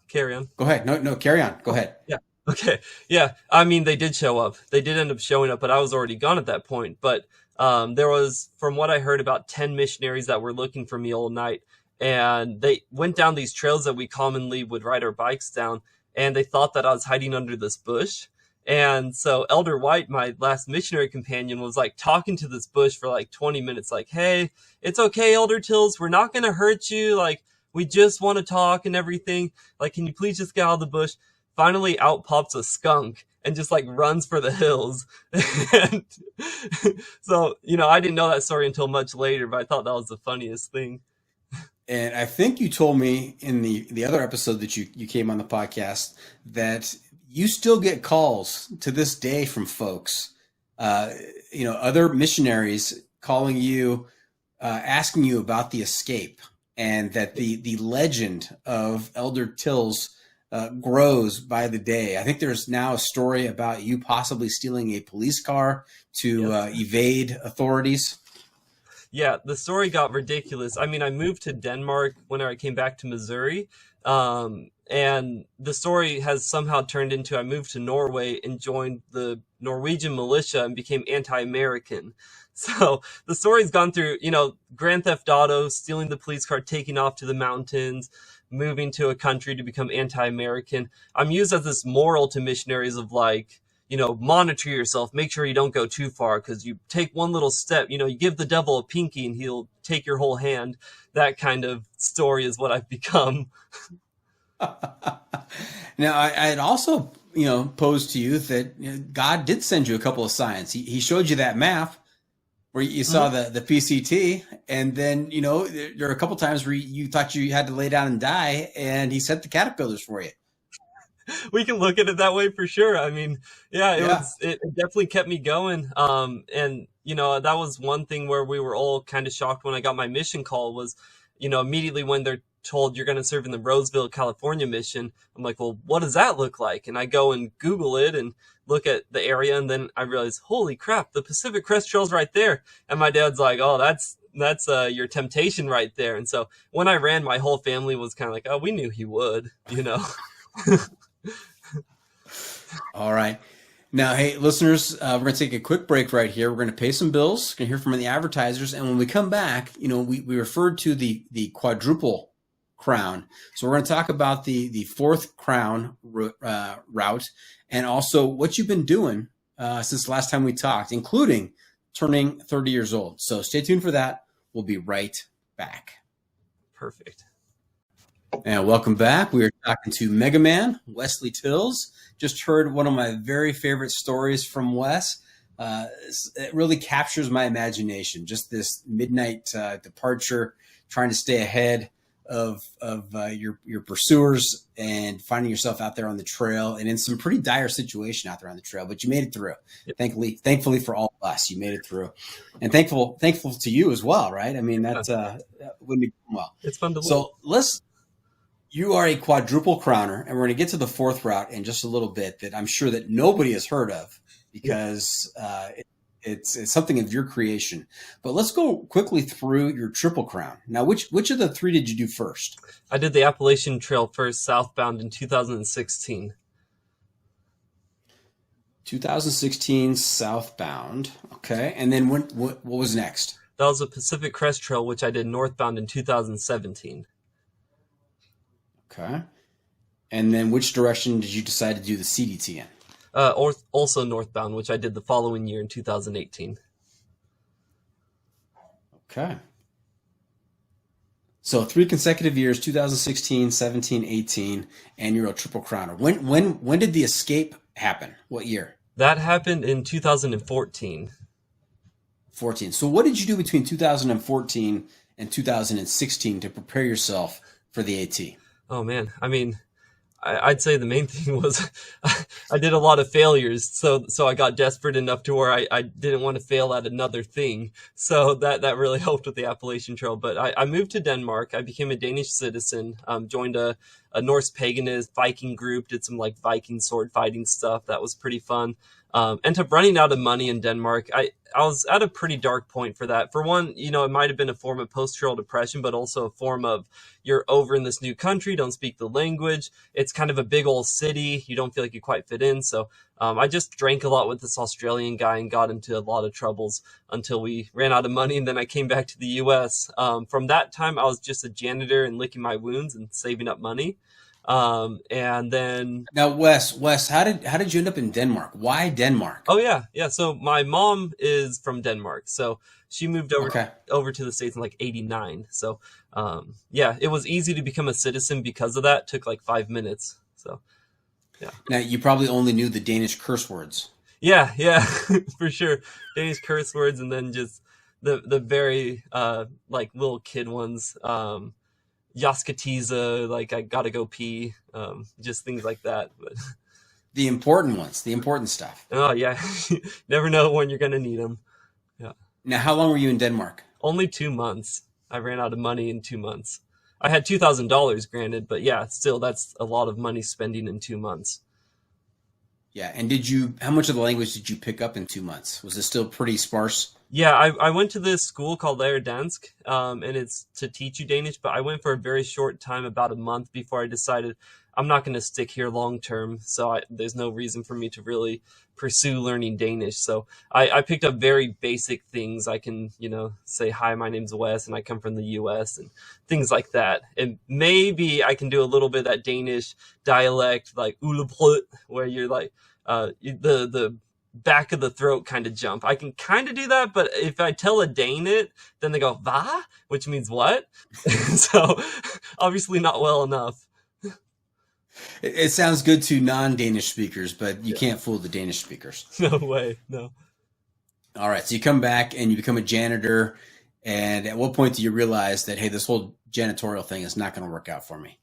carry on. Go ahead. No, carry on. Go ahead. Yeah. Okay. Yeah. I mean, they did show up. They did end up showing up, but I was already gone at that point. But there was, from what I heard, about 10 missionaries that were looking for me all night. And they went down these trails that we commonly would ride our bikes down. And they thought that I was hiding under this bush. And so Elder White, my last missionary companion, was like talking to this bush for like 20 minutes. Like, hey, it's okay, Elder Tills. We're not going to hurt you. Like, we just want to talk and everything. Like, can you please just get out of the bush? Finally, out pops a skunk and just like runs for the hills. And so, I didn't know that story until much later, but I thought that was the funniest thing. And I think you told me in the other episode that you came on the podcast that you still get calls to this day from folks, other missionaries calling you, asking you about the escape, and that the legend of Elder Tills grows by the day. I think there's now a story about you possibly stealing a police car to evade authorities. Yeah, the story got ridiculous. I mean, I moved to Denmark when I came back to Missouri. And the story has somehow turned into I moved to Norway and joined the Norwegian militia and became anti-American. So the story's gone through, Grand Theft Auto, stealing the police car, taking off to the mountains, moving to a country to become anti-American. I'm used as this moral to missionaries of like, monitor yourself, make sure you don't go too far, because you take one little step, you give the devil a pinky and he'll take your whole hand. That kind of story is what I've become. Now, I had also, posed to you that God did send you a couple of signs. He showed you that map where you saw the PCT, and then, there are a couple times where you thought you had to lay down and die, and he sent the caterpillars for you. We can look at it that way for sure. I mean, it definitely kept me going. And that was one thing where we were all kind of shocked when I got my mission call was, immediately when they're told you're going to serve in the Roseville, California mission, I'm like, well, what does that look like? And I go and Google it and look at the area, and then I realize, holy crap, the Pacific Crest Trail's right there. And my dad's like, oh, that's your temptation right there. And so when I ran, my whole family was kind of like, oh, we knew he would, All right. Now, hey, listeners, we're going to take a quick break right here. We're going to pay some bills, going to hear from the advertisers. And when we come back, we referred to the quadruple crown. So we're going to talk about the fourth crown route, and also what you've been doing since the last time we talked, including turning 30 years old. So stay tuned for that. We'll be right back. Perfect. And welcome back. We are talking to Megaman, Wesley Tills. Just heard one of my very favorite stories from Wes. It really captures my imagination. Just this midnight departure, trying to stay ahead of your pursuers and finding yourself out there on the trail and in some pretty dire situation out there on the trail. But you made it through. Yep. Thankfully for all of us, you made it through, and thankful to you as well, right? I mean, that wouldn't be well. It's fun to live. So you are a quadruple crowner, and we're going to get to the fourth route in just a little bit that I'm sure that nobody has heard of, because it's something of your creation. But let's go quickly through your triple crown. Now, which of the three did you do first? I did the Appalachian Trail first, southbound, in 2016. 2016 southbound. Okay. And then what was next? That was the Pacific Crest Trail, which I did northbound in 2017. Okay. And then which direction did you decide to do the CDT in? Or also northbound, which I did the following year in 2018. Okay. So 3 consecutive years, 2016, 17, 18, and you're a triple crowner. When did the escape happen? What year? That happened in 2014. 14. So what did you do between 2014 and 2016 to prepare yourself for the AT? Oh, man. I mean, I'd say the main thing was I did a lot of failures. So I got desperate enough to where I didn't want to fail at another thing. So that really helped with the Appalachian Trail. But I moved to Denmark. I became a Danish citizen, joined a Norse paganist Viking group, did some like Viking sword fighting stuff. That was pretty fun. Ended up running out of money in Denmark. I was at a pretty dark point for that. For one, it might have been a form of post-trail depression, but also a form of you're over in this new country, don't speak the language. It's kind of a big old city. You don't feel like you quite fit in. So I just drank a lot with this Australian guy and got into a lot of troubles until we ran out of money. And then I came back to the U.S. From that time, I was just a janitor and licking my wounds and saving up money. And then now, Wes, how did you end up in Denmark? Why Denmark? Oh yeah. So my mom is from Denmark, so she moved over to the States in like 89. So, it was easy to become a citizen because of that. It took like 5 minutes. So, yeah. Now you probably only knew the Danish curse words. Yeah, for sure. Danish curse words, and then just the very like little kid ones. Yaskatiza, like I gotta go pee, just things like that. But the important ones, the important stuff. Oh yeah, never know when you're gonna need them. Yeah. Now, how long were you in Denmark? Only 2 months. I ran out of money in 2 months. I had $2,000 granted, but yeah, still that's a lot of money spending in 2 months. Yeah, and how much of the language did you pick up in 2 months? Was it still pretty sparse? Yeah, I went to this school called Dansk, and it's to teach you Danish, but I went for a very short time, about a month, before I decided I'm not going to stick here long term, so there's no reason for me to really pursue learning Danish. So I picked up very basic things. I can, say, hi, my name's Wes, and I come from the U.S., and things like that. And maybe I can do a little bit of that Danish dialect, like ulebrød, where you're like, the back of the throat kind of jump. I can kind of do that, but if I tell a Dane it, then they go, "Va?" which means what? So obviously not well enough. It sounds good to non-Danish speakers, but you can't fool the Danish speakers. No way, no. All right, so you come back and you become a janitor. And at what point do you realize that, hey, this whole janitorial thing is not going to work out for me?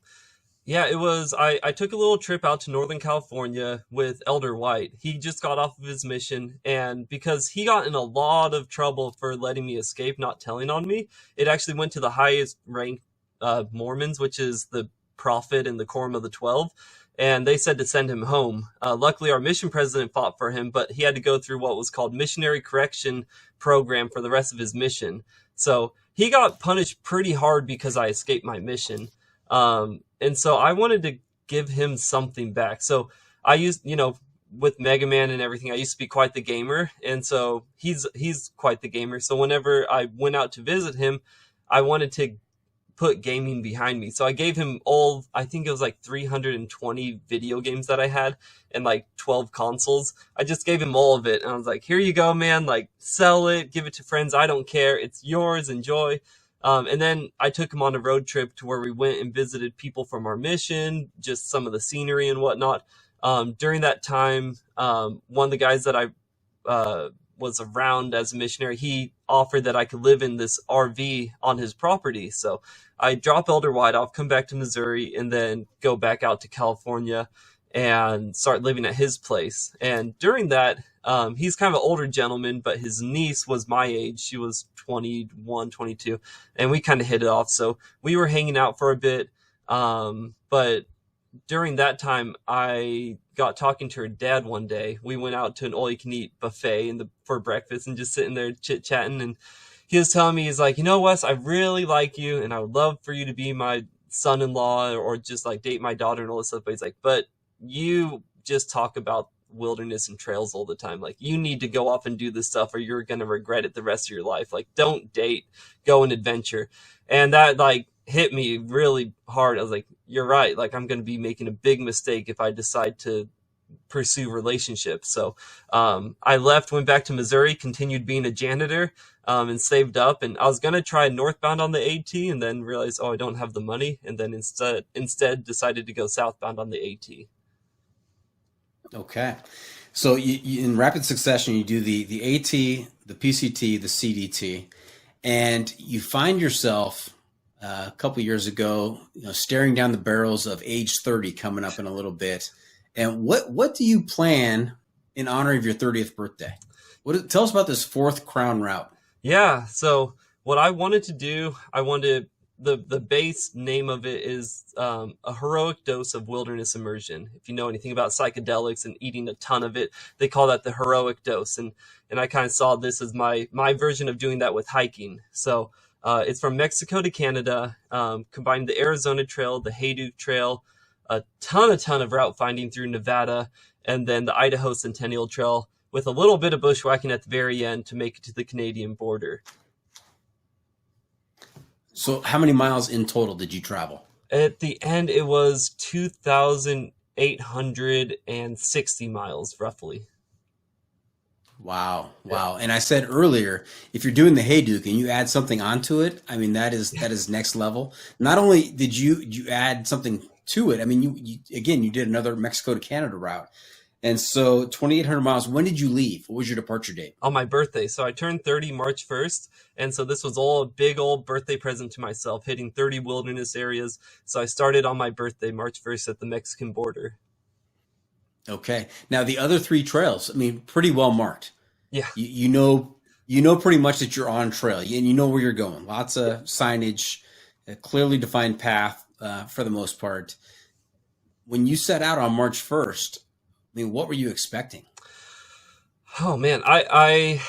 Yeah, it was, I took a little trip out to Northern California with Elder White. He just got off of his mission, and because he got in a lot of trouble for letting me escape, not telling on me, it actually went to the highest ranked Mormons, which is the prophet and the Quorum of the 12, and they said to send him home. Luckily, our mission president fought for him, but he had to go through what was called missionary correction program for the rest of his mission. So he got punished pretty hard because I escaped my mission. And so I wanted to give him something back. So I used, with Megaman and everything, I used to be quite the gamer. And so he's quite the gamer. So whenever I went out to visit him, I wanted to put gaming behind me. So I gave him all, I think it was like 320 video games that I had and like 12 consoles. I just gave him all of it. And I was like, here you go, man. Like, sell it, give it to friends. I don't care. It's yours. Enjoy. And then I took him on a road trip to where we went and visited people from our mission, just some of the scenery and whatnot. During that time, one of the guys that I was around as a missionary, he offered that I could live in this RV on his property. So I drop Elder White off, come back to Missouri, and then go back out to California and start living at his place. And during that, he's kind of an older gentleman, but his niece was my age. She was 21, 22, and we kind of hit it off. So we were hanging out for a bit. But during that time, I got talking to her dad one day. We went out to an all-you-can-eat buffet for breakfast and just sitting there chit-chatting. And he was telling me, he's like, Wes, I really like you, and I would love for you to be my son-in-law or just like date my daughter and all this stuff. But he's like, but you just talk about wilderness and trails all the time. Like, you need to go off and do this stuff or you're going to regret it the rest of your life. Like, don't date, go and adventure. And that like hit me really hard. I was like, you're right. Like, I'm going to be making a big mistake if I decide to pursue relationships. So I left, went back to Missouri, continued being a janitor, and saved up. And I was going to try northbound on the AT and then realized, I don't have the money. And then instead decided to go southbound on the AT. Okay. So you in rapid succession, you do the AT, the PCT, the CDT, and you find yourself a couple years ago, staring down the barrels of age 30 coming up in a little bit. And what do you plan in honor of your 30th birthday? Tell us about this fourth crown route. Yeah. So what I wanted to do, the base name of it is a heroic dose of wilderness immersion. If you know anything about psychedelics and eating a ton of it, they call that the heroic dose. And I kind of saw this as my version of doing that with hiking. So it's from Mexico to Canada, combined the Arizona Trail, the Hayduke Trail, a ton of route finding through Nevada, and then the Idaho Centennial Trail with a little bit of bushwhacking at the very end to make it to the Canadian border. So how many miles in total did you travel? At the end, it was 2,860 miles, roughly. Wow. And I said earlier, if you're doing the Hayduke and you add something onto it, I mean, that is next level. Not only did you add something to it, I mean, you did another Mexico to Canada route. And so 2,800 miles, when did you leave? What was your departure date? On my birthday. So I turned 30 March 1st. And so this was all a big old birthday present to myself, hitting 30 wilderness areas. So I started on my birthday, March 1st, at the Mexican border. Okay. Now the other three trails, I mean, pretty well marked. Yeah. You know pretty much that you're on trail and you know where you're going. Lots of signage, a clearly defined path for the most part. When you set out on March 1st, I mean, what were you expecting? Oh man, I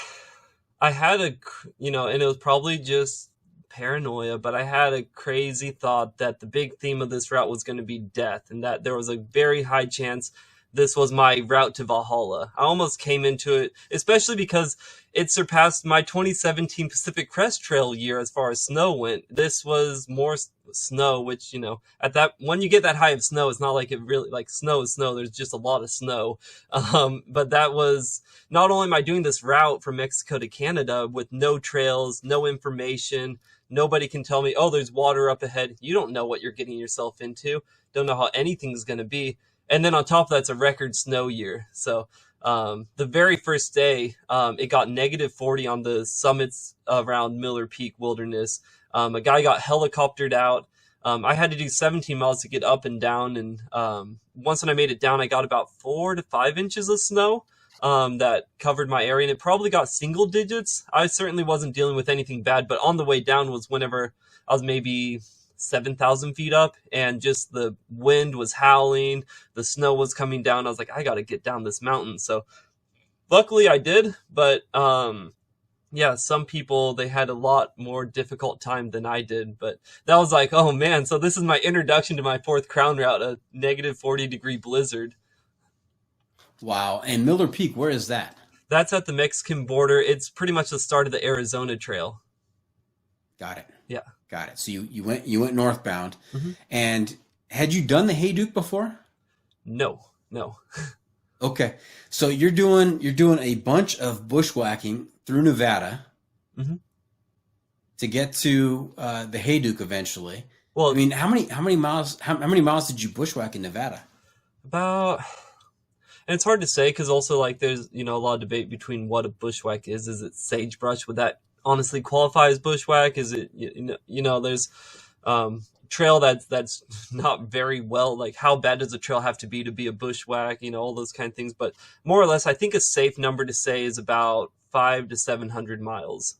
had and it was probably just paranoia, but I had a crazy thought that the big theme of this route was going to be death, and that there was a very high chance this was my route to Valhalla. I almost came into it, especially because it surpassed my 2017 Pacific Crest Trail year as far as snow went. This was more snow, which, at that, when you get that high of snow, it's not like it really, like snow is snow. There's just a lot of snow. But that was, not only am I doing this route from Mexico to Canada with no trails, no information, nobody can tell me, oh, there's water up ahead. You don't know what you're getting yourself into. Don't know how anything's going to be. And then on top of that, it's a record snow year. So the very first day, it got -40 on the summits around Miller Peak Wilderness. A guy got helicoptered out. I had to do 17 miles to get up and down. And once when I made it down, I got about 4 to 5 inches of snow that covered my area. And it probably got single digits. I certainly wasn't dealing with anything bad. But on the way down was whenever I was maybe 7,000 feet up, and just the wind was howling, the snow was coming down. I was like, I got to get down this mountain. So luckily I did, but yeah, some people, they had a lot more difficult time than I did, but that was like, oh man, so this is my introduction to my 4th crown route, a -40-degree blizzard. Wow. And Miller Peak, where is that? That's at the Mexican border. It's pretty much the start of the Arizona Trail. Got it. Yeah. Got it. So you went northbound. And had you done the Hayduke before? No. Okay. So you're doing a bunch of bushwhacking through Nevada to get to the Hayduke eventually. Well, I mean, how many miles did you bushwhack in Nevada? About, and it's hard to say because also like there's a lot of debate between what a bushwhack is. Is it sagebrush? Would that honestly qualify as bushwhack? Is it there's trail that's not very well, like how bad does a trail have to be a bushwhack, all those kind of things. But more or less, I think a safe number to say is about 500 to 700 miles.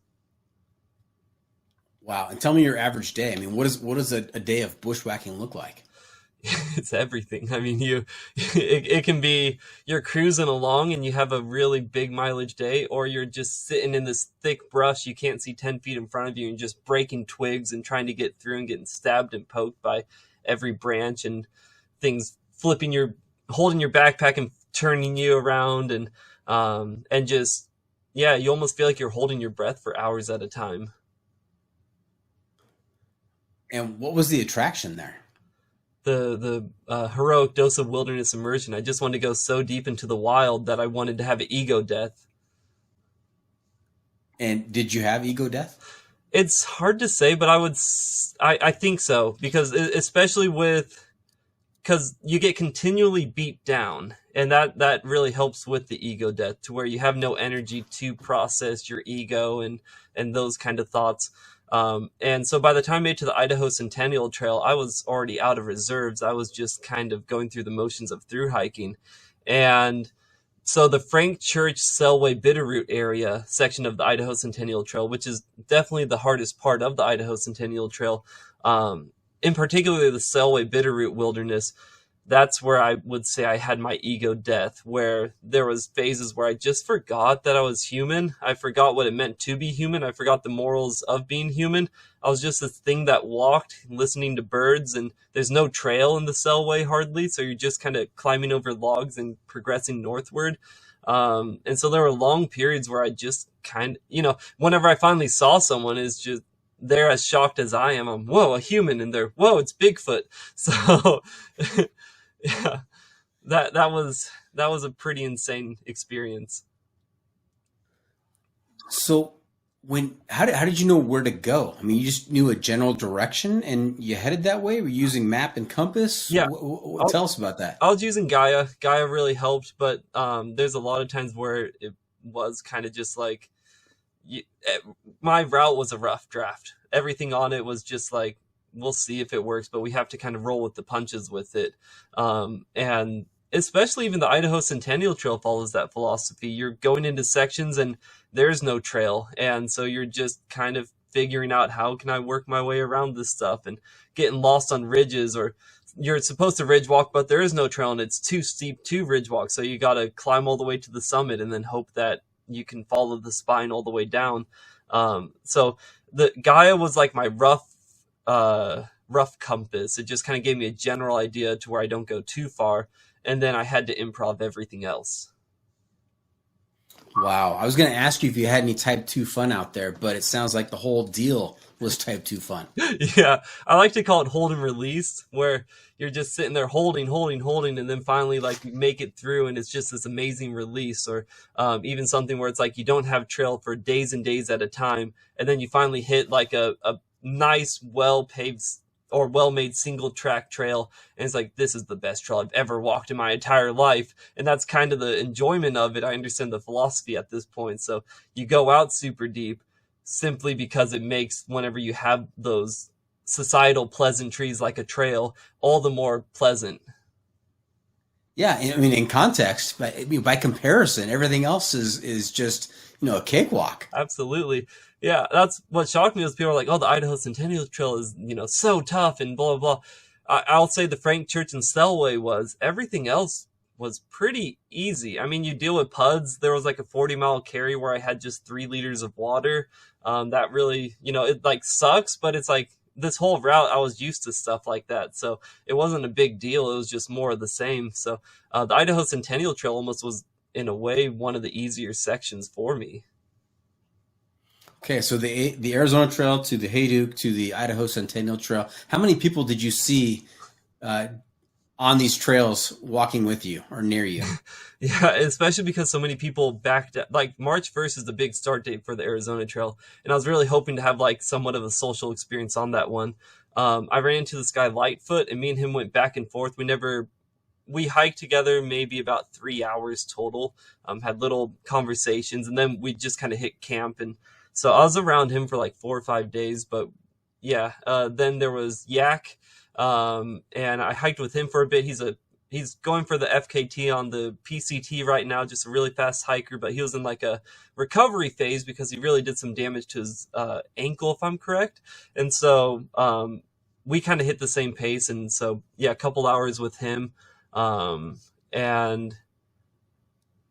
Wow. And tell me your average day. I mean, what does a day of bushwhacking look like? It's everything. I mean, it can be you're cruising along and you have a really big mileage day, or you're just sitting in this thick brush you can't see 10 feet in front of you and just breaking twigs and trying to get through and getting stabbed and poked by every branch and things holding your backpack and turning you around and just, yeah, you almost feel like you're holding your breath for hours at a time. And what was the attraction there? The heroic dose of wilderness immersion. I just wanted to go so deep into the wild that I wanted to have an ego death. And did you have ego death? It's hard to say, but I think so, because especially because you get continually beat down, and that really helps with the ego death, to where you have no energy to process your ego and those kind of thoughts. And so by the time I made to the Idaho Centennial Trail, I was already out of reserves. I was just kind of going through the motions of through hiking. And so the Frank Church Selway Bitterroot area section of the Idaho Centennial Trail, which is definitely the hardest part of the Idaho Centennial Trail, in particular the Selway Bitterroot Wilderness, that's where I would say I had my ego death, where there was phases where I just forgot that I was human. I forgot what it meant to be human. I forgot the morals of being human. I was just this thing that walked, listening to birds, and there's no trail in the Selway hardly, so you're just kind of climbing over logs and progressing northward. And so there were long periods where I just kind of, whenever I finally saw someone, is just, they're as shocked as I am. I'm, whoa, a human, and they're, whoa, it's Bigfoot. So yeah, that was a pretty insane experience. So how did you know where to go? I mean, you just knew a general direction and you headed that way? Were you using map and compass? Yeah. Tell us about that. I was using Gaia. Gaia really helped, but there's a lot of times where it was kind of just like, my route was a rough draft. Everything on it was just like, we'll see if it works, but we have to kind of roll with the punches with it. And especially even the Idaho Centennial Trail follows that philosophy. You're going into sections and there's no trail. And so you're just kind of figuring out, how can I work my way around this stuff, and getting lost on ridges, or you're supposed to ridge walk, but there is no trail and it's too steep to ridge walk. So you got to climb all the way to the summit and then hope that you can follow the spine all the way down. So the Gaia was like my rough compass. It just kind of gave me a general idea to where I don't go too far. and then I had to improv everything else. Wow. I was going to ask you if you had any type 2 fun out there, but it sounds like the whole deal was type 2 fun. Yeah, I like to call it hold and release, where you're just sitting there holding, and then finally like you make it through, and it's just this amazing release. Or even something where it's like you don't have trail for days and days at a time, and then you finally hit like a nice, well-paved or well-made single-track trail, and it's like, this is the best trail I've ever walked in my entire life. And that's kind of the enjoyment of it. I understand the philosophy at this point. So you go out super deep simply because it makes, whenever you have those societal pleasantries like a trail, all the more pleasant. Yeah, I mean, in context, by comparison, everything else is just, a cakewalk. Absolutely. Yeah, that's what shocked me was people are like, oh, the Idaho Centennial Trail is, so tough and blah, blah, blah. I'll say the Frank Church and Stellway was. Everything else was pretty easy. I mean, you deal with PUDs. There was like a 40-mile carry where I had just 3 liters of water. That really, it like sucks, but it's like this whole route, I was used to stuff like that. So it wasn't a big deal. It was just more of the same. So the Idaho Centennial Trail almost was, in a way, one of the easier sections for me. Okay, so the Arizona Trail to the Hayduke to the Idaho Centennial Trail, how many people did you see on these trails walking with you or near you? Yeah, especially because so many people backed up. Like March 1st is the big start date for the Arizona Trail, and I was really hoping to have like somewhat of a social experience on that one. I ran into this guy Lightfoot, and me and him went back and forth. We hiked together maybe about 3 hours total, had little conversations, and then we just kind of hit camp. And so I was around him for like 4 or 5 days. But yeah, then there was Yak, and I hiked with him for a bit. He's going for the FKT on the PCT right now, just a really fast hiker, but he was in like a recovery phase because he really did some damage to his ankle, if I'm correct. And so we kind of hit the same pace. And so, yeah, a couple hours with him. And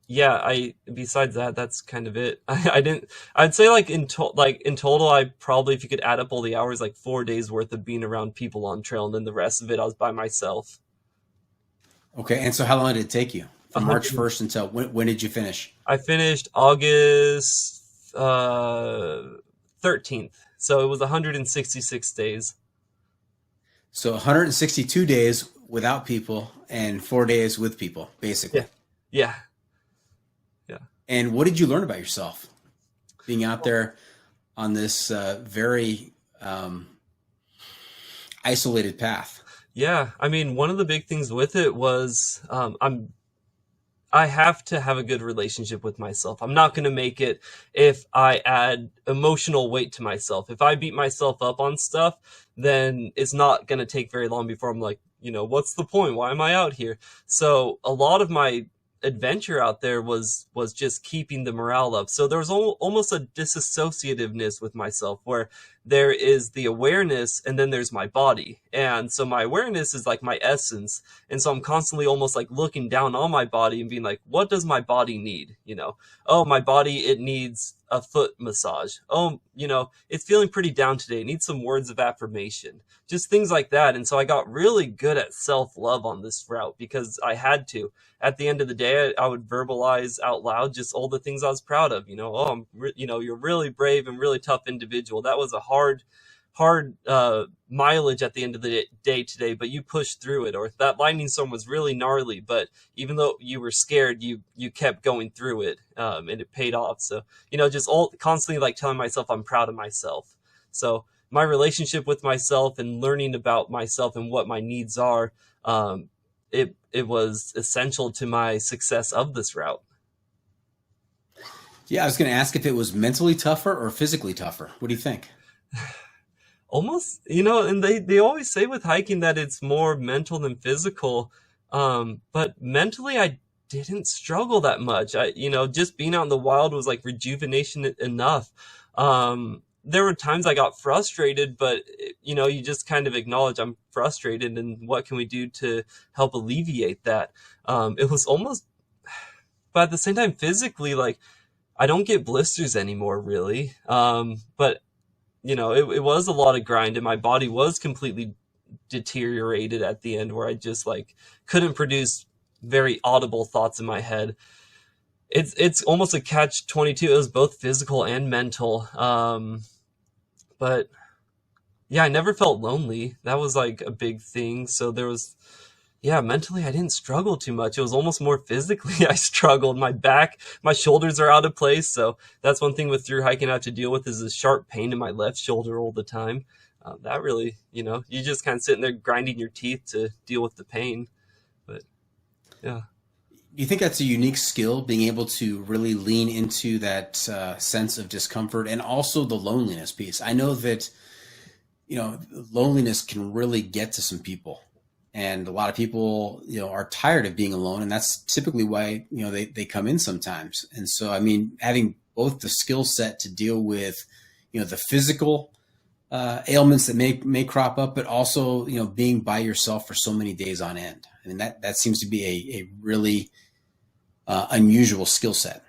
yeah, besides that, that's kind of it. I'd say like in total, I probably, if you could add up all the hours, like 4 days worth of being around people on trail. And then the rest of it, I was by myself. Okay, and so how long did it take you from March 1st until when did you finish? I finished August 13th, so it was 166 days. So 162 days without people and 4 days with people, basically. Yeah. And what did you learn about yourself being out there on this very isolated path? Yeah, I mean, one of the big things with it was I have to have a good relationship with myself. I'm not going to make it if I add emotional weight to myself. If I beat myself up on stuff, then it's not going to take very long before I'm like, what's the point? Why am I out here? So a lot of my adventure out there was just keeping the morale up. So there was almost a disassociativeness with myself, where there is the awareness and then there's my body. And so my awareness is like my essence. And so I'm constantly almost like looking down on my body and being like, what does my body need? Oh, my body, it needs a foot massage. Oh, it's feeling pretty down today. It needs some words of affirmation, just things like that. And so I got really good at self-love on this route because I had to. At the end of the day, I would verbalize out loud just all the things I was proud of. Oh, you're really brave and really tough individual. That was a hard mileage at the end of the day today, but you pushed through it. Or that lightning storm was really gnarly, but even though you were scared, you kept going through it, and it paid off. So, just constantly like telling myself I'm proud of myself. So my relationship with myself and learning about myself and what my needs are, it was essential to my success of this route. Yeah, I was going to ask if it was mentally tougher or physically tougher. What do you think? Almost, and they always say with hiking that it's more mental than physical. But mentally, I didn't struggle that much. Just being out in the wild was like rejuvenation enough. There were times I got frustrated, but you just kind of acknowledge I'm frustrated and what can we do to help alleviate that? It was almost, but at the same time, physically, like I don't get blisters anymore really. But it was a lot of grind and my body was completely deteriorated at the end, where I just like couldn't produce very audible thoughts in my head. It's almost a catch-22. It was both physical and mental. But yeah, I never felt lonely. That was like a big thing. So there was, yeah, mentally I didn't struggle too much. It was almost more physically I struggled. My back, my shoulders are out of place. So that's one thing with through hiking I have to deal with, is a sharp pain in my left shoulder all the time. That really, you just kind of sitting there grinding your teeth to deal with the pain. But yeah. Do you think that's a unique skill, being able to really lean into that sense of discomfort and also the loneliness piece? I know that, loneliness can really get to some people, and a lot of people, are tired of being alone, and that's typically why, they come in sometimes. And so, I mean, having both the skill set to deal with, the physical ailments that may crop up, but also, being by yourself for so many days on end. I mean, that seems to be a really unusual skill set.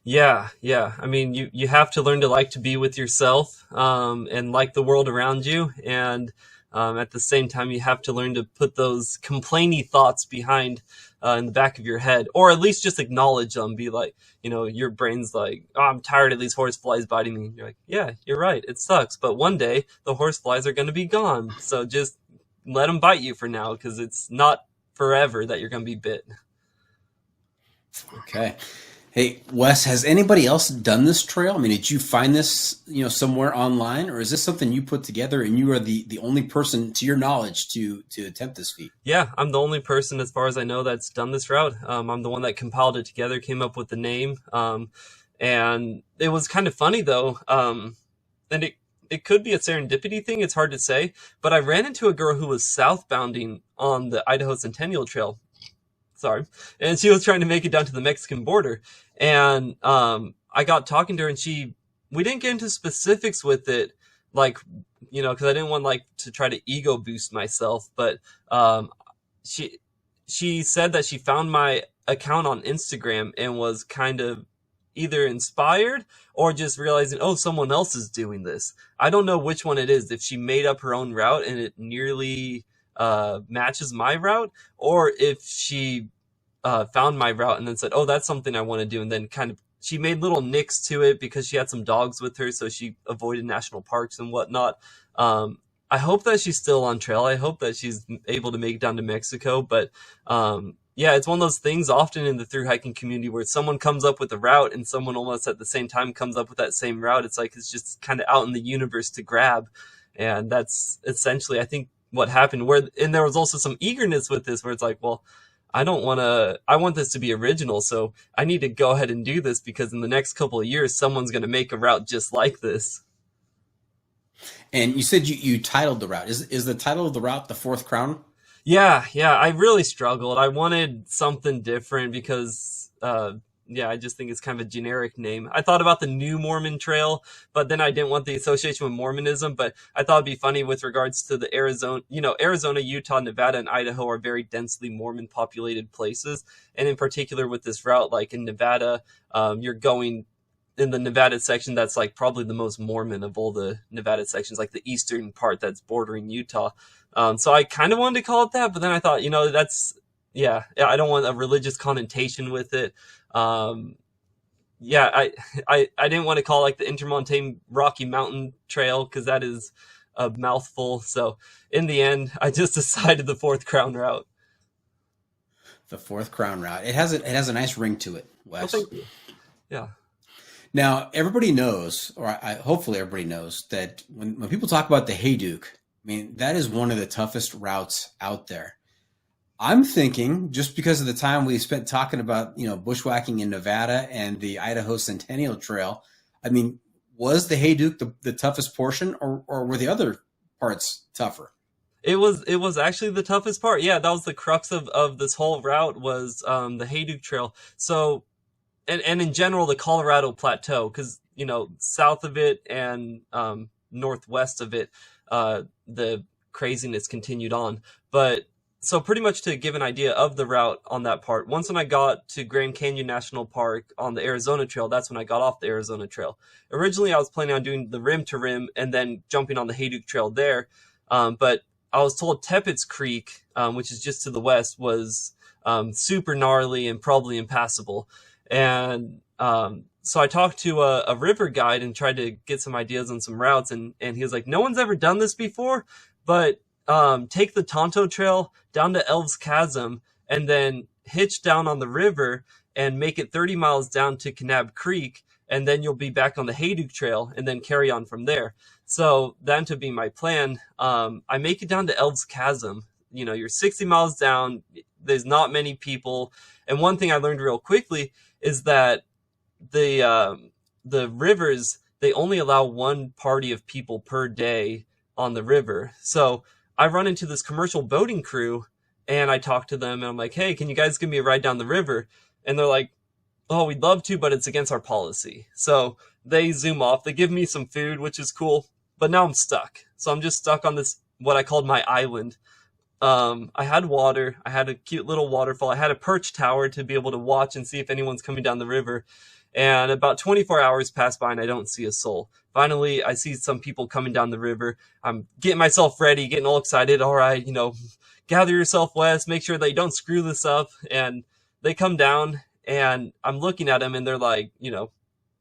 Yeah. I mean, you have to learn to like to be with yourself, and like the world around you. And at the same time, you have to learn to put those complaining thoughts behind in the back of your head, or at least just acknowledge them. Be like, your brain's like, oh, I'm tired of these horse flies biting me. You're like, yeah, you're right. It sucks. But one day the horse flies are going to be gone. So just let them bite you for now, because it's not forever that you're going to be bit. Okay. Hey, Wes, has anybody else done this trail? I mean, did you find this, somewhere online, or is this something you put together and you are the only person, to your knowledge, to attempt this feat? Yeah, I'm the only person, as far as I know, that's done this route. I'm the one that compiled it together, came up with the name. And it was kind of funny, though. And it could be a serendipity thing. It's hard to say. But I ran into a girl who was southbounding on the Idaho Centennial Trail. Sorry. And she was trying to make it down to the Mexican border. And I got talking to her, and we didn't get into specifics with it, like, because I didn't want to try to ego boost myself. But she said that she found my account on Instagram and was kind of either inspired or just realizing, oh, someone else is doing this. I don't know which one it is. If she made up her own route and it nearly matches my route, or if she found my route and then said, oh, that's something I want to do, and then kind of she made little nicks to it because she had some dogs with her, so she avoided national parks and whatnot. I hope that she's still on trail. I hope that she's able to make it down to Mexico. But yeah, it's one of those things often in the thru hiking community where someone comes up with a route and someone almost at the same time comes up with that same route. It's like it's just kind of out in the universe to grab. And that's essentially, I think, what happened. And there was also some eagerness with this where it's like, well, I want this to be original, so I need to go ahead and do this, because in the next couple of years, someone's going to make a route just like this. And you said you titled the route. Is the title of the route the Fourth Crown? Yeah. I really struggled. I wanted something different because, I just think it's kind of a generic name. I thought about the New Mormon Trail, but then I didn't want the association with Mormonism. But I thought it'd be funny with regards to the Arizona, Utah, Nevada, and Idaho are very densely Mormon populated places. And in particular with this route, like in Nevada, you're going in the Nevada section that's like probably the most Mormon of all the Nevada sections, like the eastern part that's bordering Utah. So I kind of wanted to call it that, but then I thought, I don't want a religious connotation with it. I didn't want to call it like the Intermontane Rocky Mountain Trail, because that is a mouthful. So in the end, I just decided the Fourth Crown route. The Fourth Crown route. It has a nice ring to it, Wes. Oh, thank you. Yeah. Now, everybody knows, or hopefully everybody knows, that when people talk about the Hayduke, I mean, that is one of the toughest routes out there. I'm thinking, just because of the time we spent talking about, bushwhacking in Nevada and the Idaho Centennial Trail, I mean, was the Hayduke the toughest portion, or were the other parts tougher? It was actually the toughest part. Yeah, that was the crux of this whole route, was the Hayduke Trail. So, and in general, the Colorado Plateau, because, south of it and northwest of it, the craziness continued on. But so pretty much to give an idea of the route on that part, once when I got to Grand Canyon National Park on the Arizona Trail, that's when I got off the Arizona Trail. Originally, I was planning on doing the rim to rim and then jumping on the Hayduke Trail there. But I was told Teppets Creek, which is just to the west, was super gnarly and probably impassable. And so I talked to a river guide and tried to get some ideas on some routes. And he was like, no one's ever done this before, but take the Tonto Trail down to Elves Chasm and then hitch down on the river and make it 30 miles down to Kanab Creek. And then you'll be back on the Hayduke Trail and then carry on from there. So that ended up being my plan. I make it down to Elves Chasm. You know, you're 60 miles down. There's not many people. And one thing I learned real quickly is that the rivers, they only allow one party of people per day on the river. So I run into this commercial boating crew and I talk to them and I'm like, hey, can you guys give me a ride down the river? And they're like, oh, we'd love to, but it's against our policy. So they zoom off. They give me some food, which is cool. But now I'm stuck. So I'm just stuck on this, what I called my island. I had water. I had a cute little waterfall. I had a perch tower to be able to watch and see if anyone's coming down the river. And about 24 hours pass by and I don't see a soul. Finally, I see some people coming down the river. I'm getting myself ready, getting all excited. All right, gather yourself, Wes. Make sure they don't screw this up. And they come down. And I'm looking at them and they're like,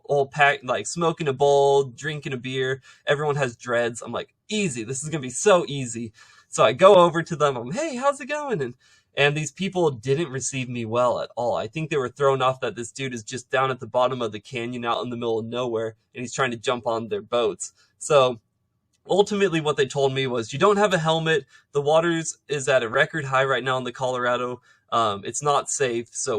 all packed, like smoking a bowl, drinking a beer. Everyone has dreads. I'm like, easy. This is going to be so easy. So I go over to them. I'm, hey, how's it going? And these people didn't receive me well at all. I think they were thrown off that this dude is just down at the bottom of the canyon out in the middle of nowhere. And he's trying to jump on their boats. So ultimately what they told me was, you don't have a helmet. The waters is at a record high right now in the Colorado. It's not safe. So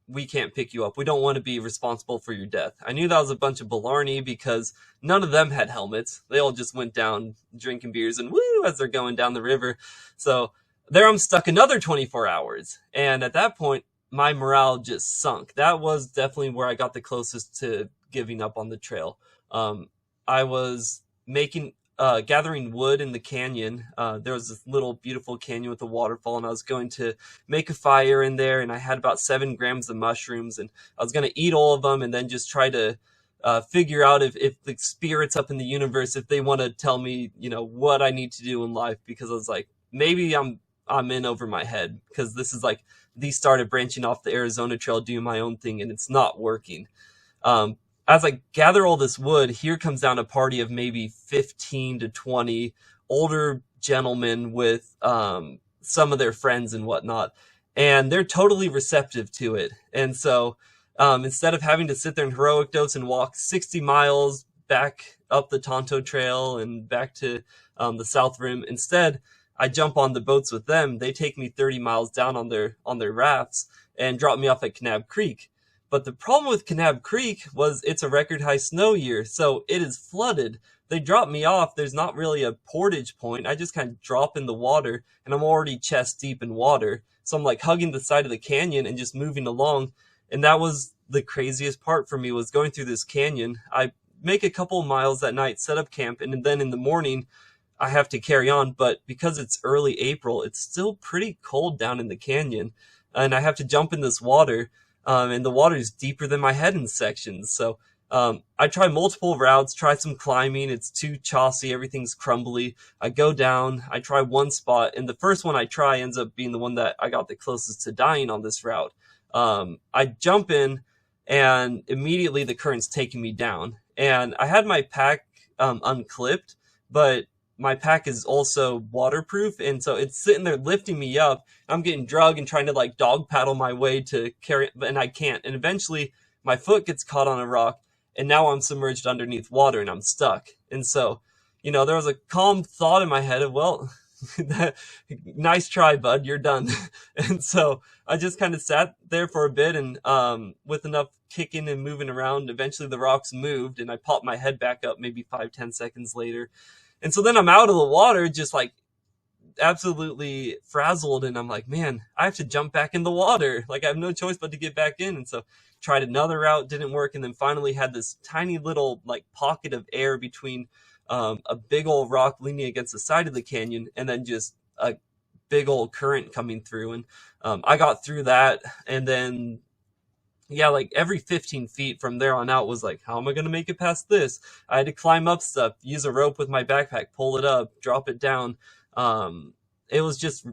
we can't pick you up. We don't want to be responsible for your death. I knew that was a bunch of baloney because none of them had helmets. They all just went down drinking beers and woo as they're going down the river. So there I'm stuck another 24 hours. And at that point, my morale just sunk. That was definitely where I got the closest to giving up on the trail. I was gathering wood in the canyon. There was this little beautiful canyon with a waterfall, and I was going to make a fire in there, and I had about 7 grams of mushrooms, and I was going to eat all of them and then just try to figure out if the spirits up in the universe, if they want to tell me, what I need to do in life, because I was like, maybe I'm in over my head, because this is like the start of branching off the Arizona Trail, doing my own thing, and it's not working. As I gather all this wood, here comes down a party of maybe 15 to 20 older gentlemen with some of their friends and whatnot. And they're totally receptive to it. And so instead of having to sit there in heroic dose and walk 60 miles back up the Tonto Trail and back to the South Rim, instead, I jump on the boats with them. They take me 30 miles down on their rafts and drop me off at Kanab Creek. But the problem with Kanab Creek was it's a record high snow year, so it is flooded. They drop me off. There's not really a portage point. I just kind of drop in the water, and I'm already chest deep in water. So I'm like hugging the side of the canyon and just moving along. And that was the craziest part for me, was going through this canyon. I make a couple of miles that night, set up camp, and then in the morning I have to carry on. But because it's early April, it's still pretty cold down in the canyon, and I have to jump in this water. And the water is deeper than my head in sections. So I try multiple routes, try some climbing. It's too chossy. Everything's crumbly. I go down. I try one spot. And the first one I try ends up being the one that I got the closest to dying on this route. I jump in, and immediately the current's taking me down. And I had my pack unclipped, but my pack is also waterproof, and so it's sitting there lifting me up. I'm getting drugged and trying to like dog paddle my way to carry it, and I can't. And eventually my foot gets caught on a rock, and now I'm submerged underneath water and I'm stuck. And so, there was a calm thought in my head of, well, nice try, bud, you're done. And so I just kind of sat there for a bit, and with enough kicking and moving around, eventually the rocks moved, and I popped my head back up maybe 5-10 seconds later. And so then I'm out of the water, just like absolutely frazzled. And I'm like, man, I have to jump back in the water. Like I have no choice but to get back in. And so tried another route, didn't work. And then finally had this tiny little like pocket of air between a big old rock leaning against the side of the canyon, and then just a big old current coming through. And I got through that. And then like every 15 feet from there on out was like, how am I going to make it past this? I had to climb up stuff, use a rope with my backpack, pull it up, drop it down. it was just,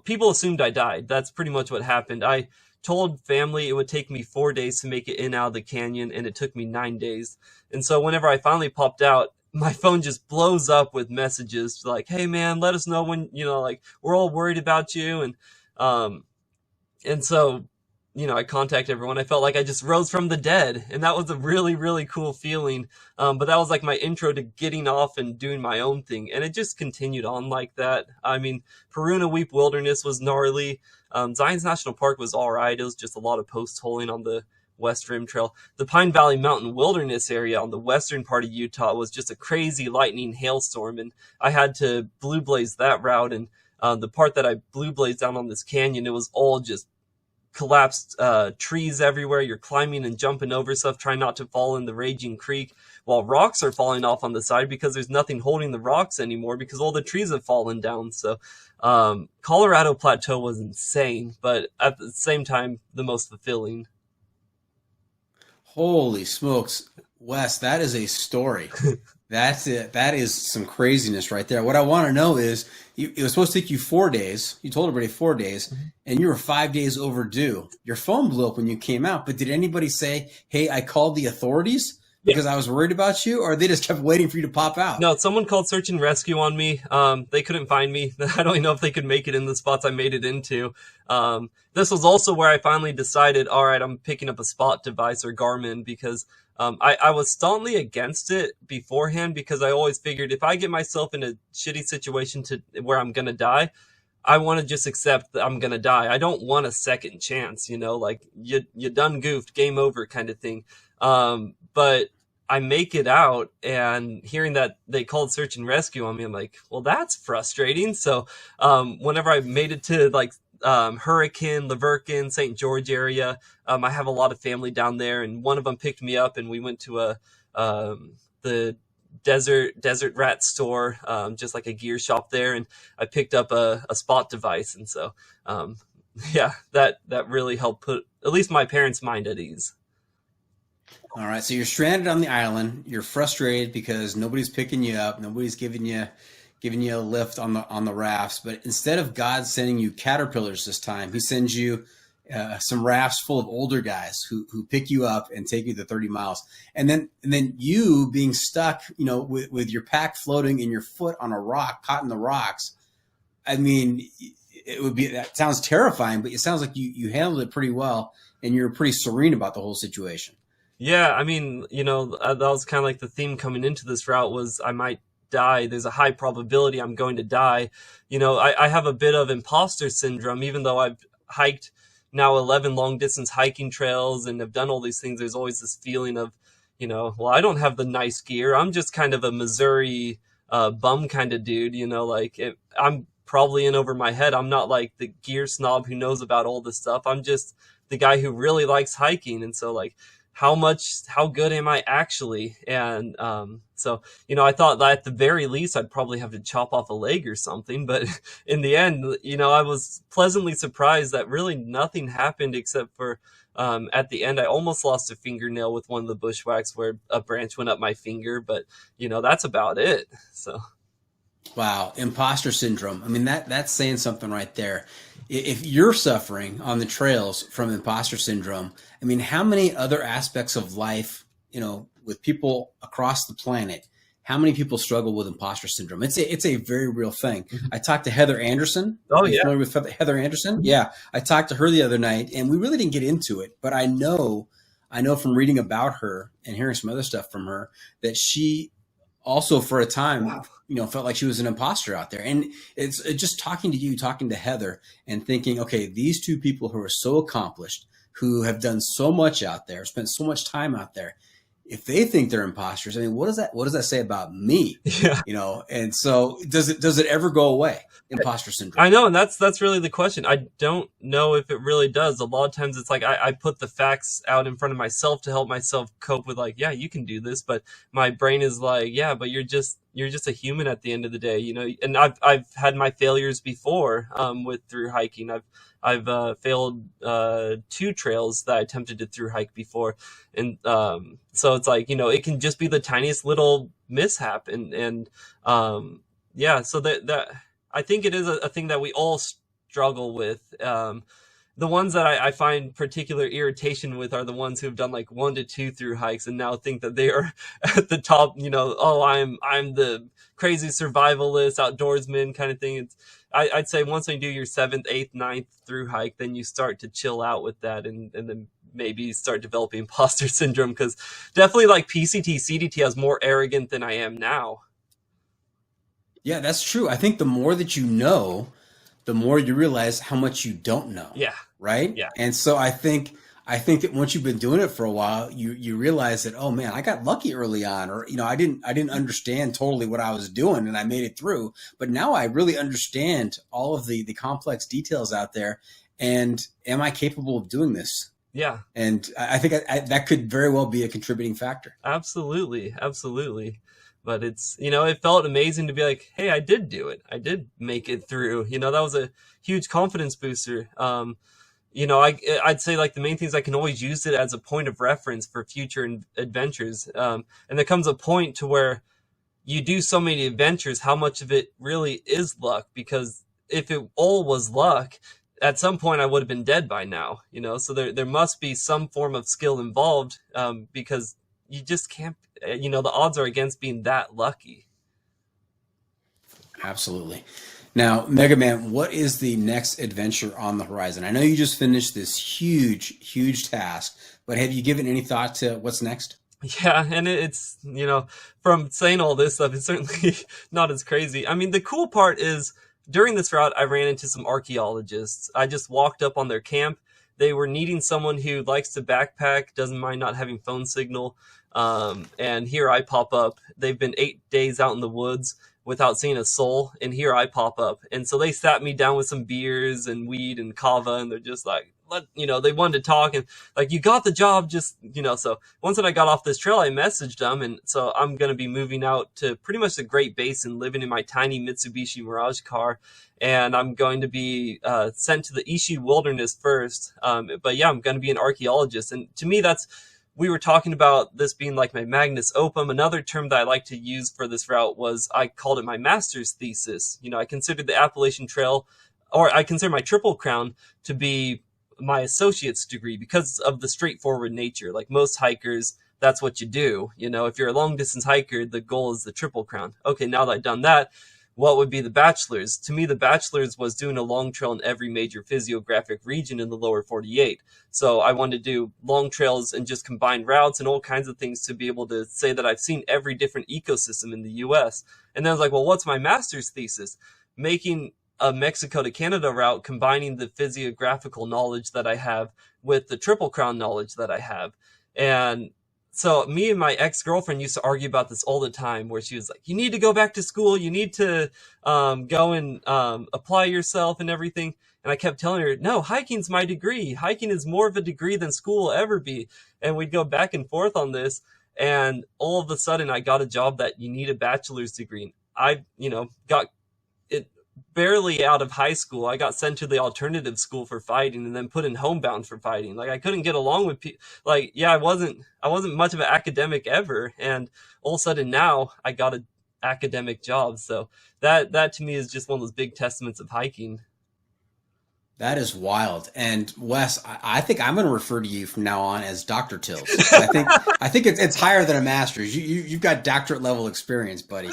people assumed I died. That's pretty much what happened. I told family it would take me 4 days to make it in out of the canyon, and it took me 9 days. And so whenever I finally popped out, my phone just blows up with messages like, hey man, let us know when, like, we're all worried about you. And so, I contact everyone. I felt like I just rose from the dead, and that was a really, really cool feeling. But that was like my intro to getting off and doing my own thing. And it just continued on like that. I mean, Peruna Weep Wilderness was gnarly. Zions National Park was all right. It was just a lot of post holing on the West Rim Trail. The Pine Valley Mountain Wilderness area on the western part of Utah was just a crazy lightning hailstorm, and I had to blue blaze that route. And the part that I blue blazed down on this canyon, it was all just collapsed trees everywhere. You're climbing and jumping over stuff, trying not to fall in the raging creek, while rocks are falling off on the side because there's nothing holding the rocks anymore because all the trees have fallen down. So Colorado Plateau was insane, but at the same time, the most fulfilling. Holy smokes, Wes, that is a story. That's it. That is some craziness right there. What I want to know is, it was supposed to take you 4 days. You told everybody 4 days, and you were 5 days overdue. Your phone blew up when you came out, but did anybody say, hey, I called the authorities because I was worried about you, or they just kept waiting for you to pop out? No, someone called search and rescue on me. They couldn't find me. I don't even know if they could make it in the spots I made it into. This was also where I finally decided, all right, I'm picking up a Spot device or Garmin, because I was staunchly against it beforehand, because I always figured if I get myself in a shitty situation where I'm going to die, I want to just accept that I'm going to die. I don't want a second chance, like you done goofed, game over kind of thing. But I make it out, and hearing that they called search and rescue on me, I'm like, well, that's frustrating. So whenever I made it to Hurricane, Laverkin, St. George area, I have a lot of family down there, and one of them picked me up, and we went to the desert rat store, just like a gear shop there, and I picked up a Spot device. And so that really helped put at least my parents' mind at ease. All right, so you're stranded on the island. You're frustrated because nobody's picking you up. Nobody's giving you a lift on the rafts. But instead of God sending you caterpillars this time, he sends you some rafts full of older guys who pick you up and take you the 30 miles. And then you being stuck, with your pack floating and your foot on a rock, caught in the rocks. I mean, that sounds terrifying, but it sounds like you handled it pretty well, and you're pretty serene about the whole situation. Yeah, I mean, that was kind of like the theme coming into this route was I might die. There's a high probability I'm going to die. I have a bit of imposter syndrome, even though I've hiked now 11 long distance hiking trails and have done all these things. There's always this feeling of, well, I don't have the nice gear. I'm just kind of a Missouri bum kind of dude, I'm probably in over my head. I'm not like the gear snob who knows about all this stuff. I'm just the guy who really likes hiking. And so how good am I actually? And so, I thought that at the very least, I'd probably have to chop off a leg or something. But in the end, I was pleasantly surprised that really nothing happened except for at the end, I almost lost a fingernail with one of the bushwhacks where a branch went up my finger. But, that's about it. So. Wow. Imposter syndrome. I mean, that's saying something right there. If you're suffering on the trails from imposter syndrome, I mean, how many other aspects of life, with people across the planet, how many people struggle with imposter syndrome? It's a very real thing. Mm-hmm. I talked to Heather Anderson. Oh, yeah. Familiar with Heather Anderson? Mm-hmm. Yeah. I talked to her the other night, and we really didn't get into it, but I know from reading about her and hearing some other stuff from her that she also for a time, felt like she was an imposter out there. And it's just talking to Heather and thinking, okay, these two people who are so accomplished, who have done so much out there, spent so much time out there, if they think they're imposters, I mean, what does that say about me? Yeah. And so does it ever go away? Imposter syndrome. I know. And that's really the question. I don't know if it really does. A lot of times it's like, I put the facts out in front of myself to help myself cope with yeah, you can do this. But my brain is like, yeah, but you're just a human at the end of the day, and I've had my failures before, with through hiking. I've failed 2 trails that I attempted to through hike before. And so it's like, it can just be the tiniest little mishap. And so that I think it is a thing that we all struggle with. The ones that I find particular irritation with are the ones who've done like 1 to 2 through hikes and now think that they are at the top, oh, I'm the crazy survivalist, outdoorsman kind of thing. I'd say once you do your 7th, 8th, 9th through hike, then you start to chill out with that and then maybe start developing imposter syndrome, because definitely like PCT, CDT, I was more arrogant than I am now. Yeah, that's true. I think the more that you know, the more you realize how much you don't know. Yeah. Right? Yeah. And so I think that once you've been doing it for a while, you realize that, oh man, I got lucky early on, or I didn't understand totally what I was doing and I made it through. But now I really understand all of the complex details out there. And am I capable of doing this? Yeah. And I think that could very well be a contributing factor. Absolutely. Absolutely. But it's, it felt amazing to be like, hey, I did do it. I did make it through. That was a huge confidence booster. I'd say like the main things, I can always use it as a point of reference for future adventures. And there comes a point to where you do so many adventures, how much of it really is luck? Because if it all was luck, at some point I would have been dead by now, so there must be some form of skill involved, because you just can't, the odds are against being that lucky. Absolutely. Now, Megaman, what is the next adventure on the horizon? I know you just finished this huge task, but have you given any thought to what's next? Yeah, and it's, from saying all this stuff, it's certainly not as crazy. I mean, the cool part is during this route, I ran into some archaeologists. I just walked up on their camp. They were needing someone who likes to backpack, doesn't mind not having phone signal. And here I pop up. They've been 8 days out in the woods without seeing a soul, and here I pop up. And so they sat me down with some beers and weed and kava, and they're just like, they wanted to talk, and like, you got the job, just, so once that I got off this trail, I messaged them, and so I'm going to be moving out to pretty much the Great Basin, living in my tiny Mitsubishi Mirage car, and I'm going to be sent to the Ishi Wilderness first. But yeah, I'm going to be an archaeologist, and to me, we were talking about this being like my magnus opum. Another term that I like to use for this route was, I called it my master's thesis. I considered the Appalachian Trail, or I consider my Triple Crown to be my associate's degree because of the straightforward nature. Like most hikers, that's what you do. If you're a long distance hiker, the goal is the Triple Crown. Okay, now that I've done that, what would be the bachelor's? To me, the bachelor's was doing a long trail in every major physiographic region in the lower 48. So I wanted to do long trails and just combine routes and all kinds of things to be able to say that I've seen every different ecosystem in the US. And then I was like, well, what's my master's thesis? Making a Mexico to Canada route, combining the physiographical knowledge that I have with the Triple Crown knowledge that I have. And so me and my ex-girlfriend used to argue about this all the time, where she was like, you need to go back to school. You need to go and apply yourself and everything. And I kept telling her, no, hiking's my degree. Hiking is more of a degree than school will ever be. And we'd go back and forth on this. And all of a sudden I got a job that you need a bachelor's degree. I, got it barely out of high school. I got sent to the alternative school for fighting and then put in homebound for fighting. Like, I couldn't get along with people. Like, yeah, I wasn't much of an academic ever. And all of a sudden now I got an academic job. So that to me is just one of those big testaments of hiking. That is wild. And Wes, I think I'm going to refer to you from now on as Dr. Tills. I think it's higher than a master's. You've got doctorate level experience, buddy.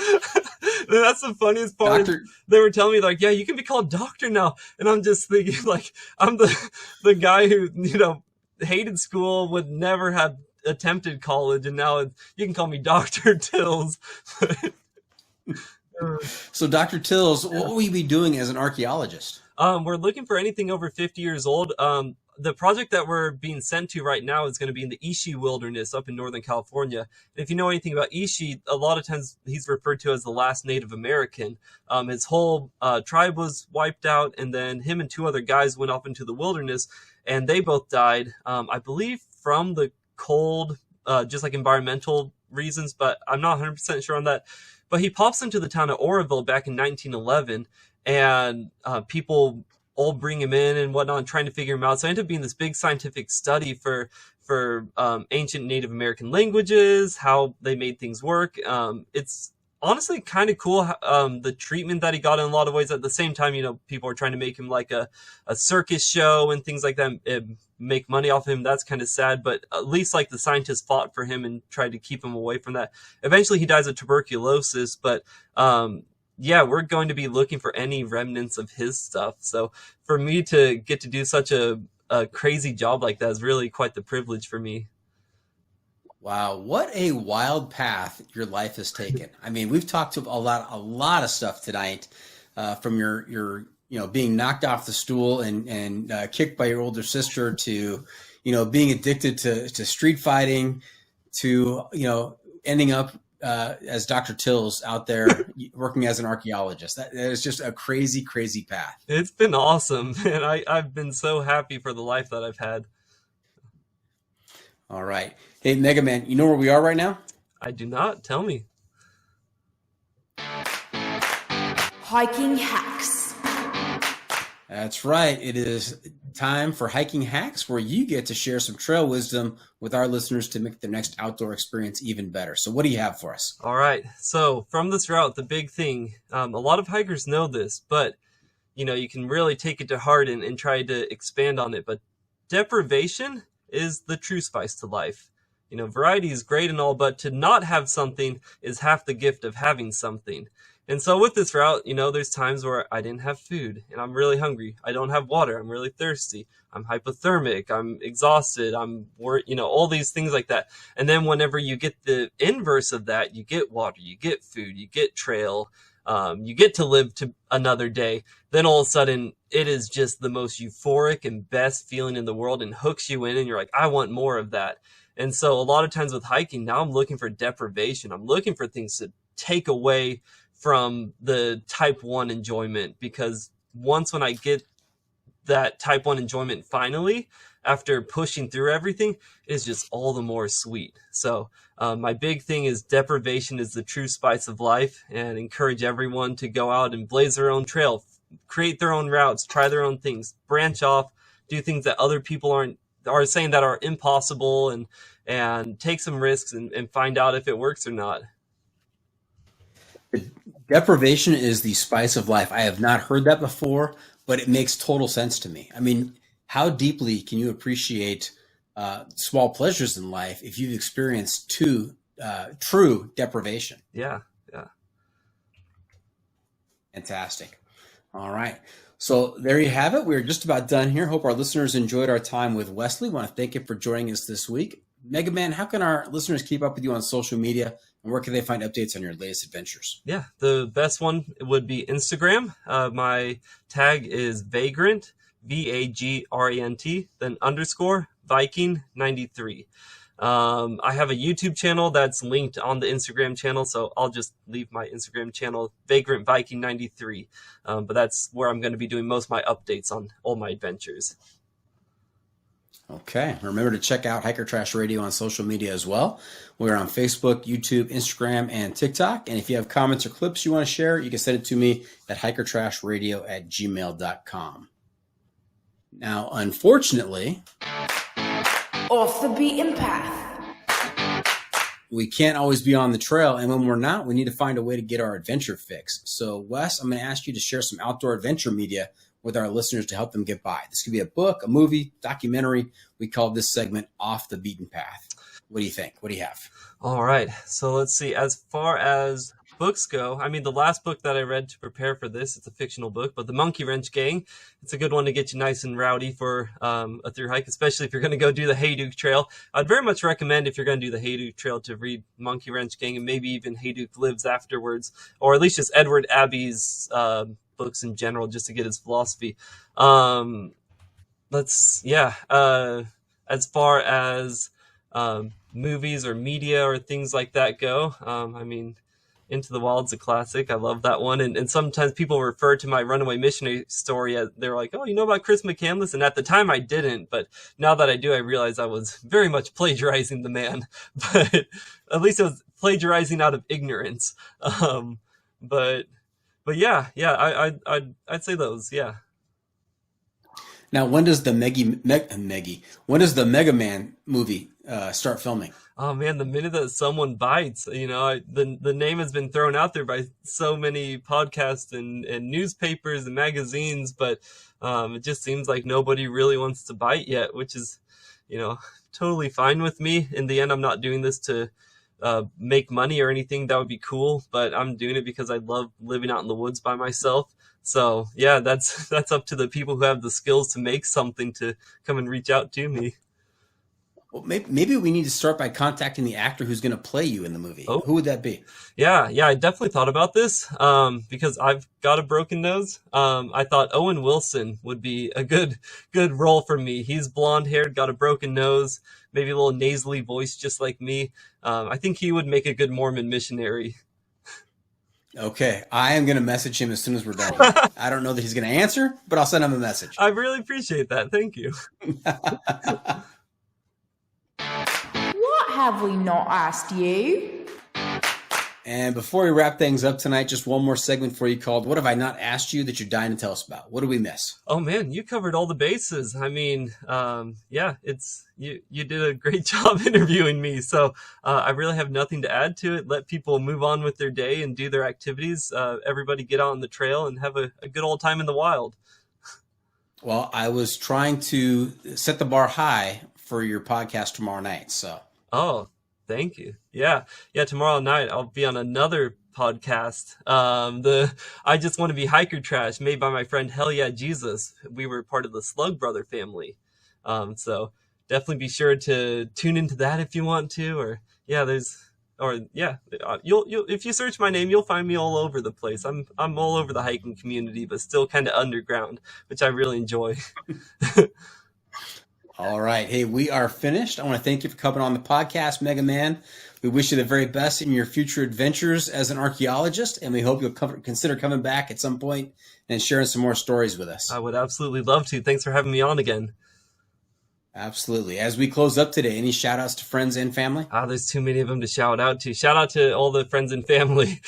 That's the funniest part. They were telling me like, yeah, you can be called doctor now. And I'm just thinking like, I'm the guy who, hated school, would never have attempted college. And now you can call me Dr. Tills. So Dr. Tills, what will you be doing as an archaeologist? We're looking for anything over 50 years old. The project that we're being sent to right now is going to be in the Ishi Wilderness up in Northern California. And if you know anything about Ishi, a lot of times he's referred to as the last Native American. His whole tribe was wiped out, and then him and 2 other guys went off into the wilderness, and they both died, I believe, from the cold, just like environmental reasons, but I'm not 100% sure on that. But he pops into the town of Oroville back in 1911, and people all bring him in and whatnot, trying to figure him out. So it ended up being this big scientific study for ancient Native American languages, how they made things work. It's honestly kind of cool, the treatment that he got in a lot of ways. At the same time, people are trying to make him like a circus show and things like that, make money off him. That's kind of sad, but at least like the scientists fought for him and tried to keep him away from that. Eventually he dies of tuberculosis, but yeah, we're going to be looking for any remnants of his stuff. So for me to get to do such a crazy job like that is really quite the privilege for me. Wow, what a wild path your life has taken. I mean, we've talked to a lot of stuff tonight, from your being knocked off the stool and kicked by your older sister to being addicted to street fighting to ending up as Dr. Tills out there working as an archaeologist. That is just a crazy path. It's been awesome, and I've been so happy for the life that I've had. All right. Hey, Megaman, you know where we are right now? I do not. Tell me. Hiking hacks. That's right. It is time for Hiking Hacks, where you get to share some trail wisdom with our listeners to make their next outdoor experience even better. So what do you have for us? All right. So from this route, the big thing, a lot of hikers know this, but you can really take it to heart and try to expand on it. But deprivation is the true spice to life. Variety is great and all, but to not have something is half the gift of having something. And so with this route, there's times where I didn't have food and I'm really hungry. I don't have water. I'm really thirsty. I'm hypothermic. I'm exhausted. I'm worried, all these things like that. And then whenever you get the inverse of that, you get water, you get food, you get trail, you get to live to another day. Then all of a sudden it is just the most euphoric and best feeling in the world and hooks you in and you're like, I want more of that. And so a lot of times with hiking, now I'm looking for deprivation. I'm looking for things to take away from the type 1 enjoyment, because when I get that type 1 enjoyment finally, after pushing through everything, is just all the more sweet. So my big thing is deprivation is the true spice of life, and encourage everyone to go out and blaze their own trail, create their own routes, try their own things, branch off, do things that other people are saying that are impossible, and take some risks and find out if it works or not. Deprivation is the spice of life. I have not heard that before, but it makes total sense to me. I mean, how deeply can you appreciate small pleasures in life if you've experienced true deprivation? Yeah. Fantastic. All right. So there you have it. We're just about done here. Hope our listeners enjoyed our time with Wesley. Want to thank you for joining us this week. Megaman, how can our listeners keep up with you on social media, and where can they find updates on your latest adventures? Yeah, the best one would be Instagram. My tag is Vagrant, VAGRANT, then _ Viking 93. I have a YouTube channel that's linked on the Instagram channel, so I'll just leave my Instagram channel, Vagrant Viking 93. But that's where I'm going to be doing most of my updates on all my adventures. Okay. Remember to check out Hiker Trash Radio on social media as well. We're on Facebook, YouTube, Instagram, and TikTok. And if you have comments or clips you want to share, you can send it to me at hikertrashradio@gmail.com. Now, unfortunately, Off the beaten path. we can't always be on the trail. And when we're not, we need to find a way to get our adventure fix. So, Wes, I'm going to ask you to share some outdoor adventure media with our listeners to help them get by. This could be a book, a movie, documentary. We call this segment Off the Beaten Path. What do you think? What do you have? All right. So let's see. As far as books go, I mean, the last book that I read to prepare for this, it's a fictional book, but The Monkey Wrench Gang, it's a good one to get you nice and rowdy for a thru hike, especially if you're going to go do the Hayduke Trail. I'd very much recommend, if you're going to do the Hayduke Trail, to read Monkey Wrench Gang and maybe even Hayduke Lives afterwards, or at least just Edward Abbey's books in general, just to get his philosophy. As far as movies or media or things like that go, I mean, Into the Wild's a classic. I love that one. And sometimes people refer to my Runaway Missionary story as, they're like, oh, you know about Chris McCandless? And at the time I didn't, but now that I do, I realize I was very much plagiarizing the man. But at least I was plagiarizing out of ignorance. But yeah, I'd say those, yeah. Now, when does the when does the Megaman movie start filming? Oh man, the minute that someone bites, the name has been thrown out there by so many podcasts and newspapers and magazines, but it just seems like nobody really wants to bite yet, which is, totally fine with me. In the end, I'm not doing this to make money or anything. That would be cool, but I'm doing it because I love living out in the woods by myself. So yeah, that's up to the people who have the skills to make something to come and reach out to me. Well, maybe we need to start by contacting the actor who's going to play you in the movie. Oh. Who would that be? Yeah, I definitely thought about this because I've got a broken nose. I thought Owen Wilson would be a good role for me. He's blonde-haired, got a broken nose, maybe a little nasally voice just like me. I think he would make a good Mormon missionary. Okay, I am going to message him as soon as we're done. I don't know that he's going to answer, but I'll send him a message. I really appreciate that. Thank you. What have we not asked you? And before we wrap things up tonight, just one more segment for you called What Have I Not Asked You That You're Dying to Tell Us About? What did we miss? Oh man, you covered all the bases. I mean, it's you did a great job interviewing me. So I really have nothing to add to it. Let people move on with their day and do their activities. Everybody get out on the trail and have a good old time in the wild. Well, I was trying to set the bar high for your podcast tomorrow night. So. Oh, thank you. Yeah. Tomorrow night I'll be on another podcast. I Just Want to Be Hiker Trash, made by my friend Hell Yeah Jesus. We were part of the Slug Brother family. So definitely be sure to tune into that if you want to. You'll if you search my name, you'll find me all over the place. I'm all over the hiking community, but still kind of underground, which I really enjoy. All right. Hey, we are finished. I want to thank you for coming on the podcast, Megaman. We wish you the very best in your future adventures as an archaeologist, and we hope you'll consider coming back at some point and sharing some more stories with us. I would absolutely love to. Thanks for having me on again. Absolutely. As we close up today, any shout outs to friends and family? There's too many of them to shout out to. Shout out to all the friends and family.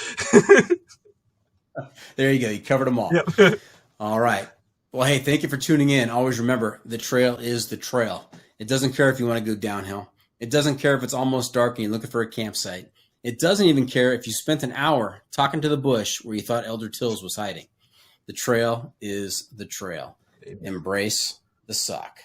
There you go. You covered them all. Yep. All right. Well, hey, thank you for tuning in. Always remember, the trail is the trail. It doesn't care if you want to go downhill. It doesn't care if it's almost dark and you're looking for a campsite. It doesn't even care if you spent an hour talking to the bush where you thought Elder Tills was hiding. The trail is the trail. Embrace the suck.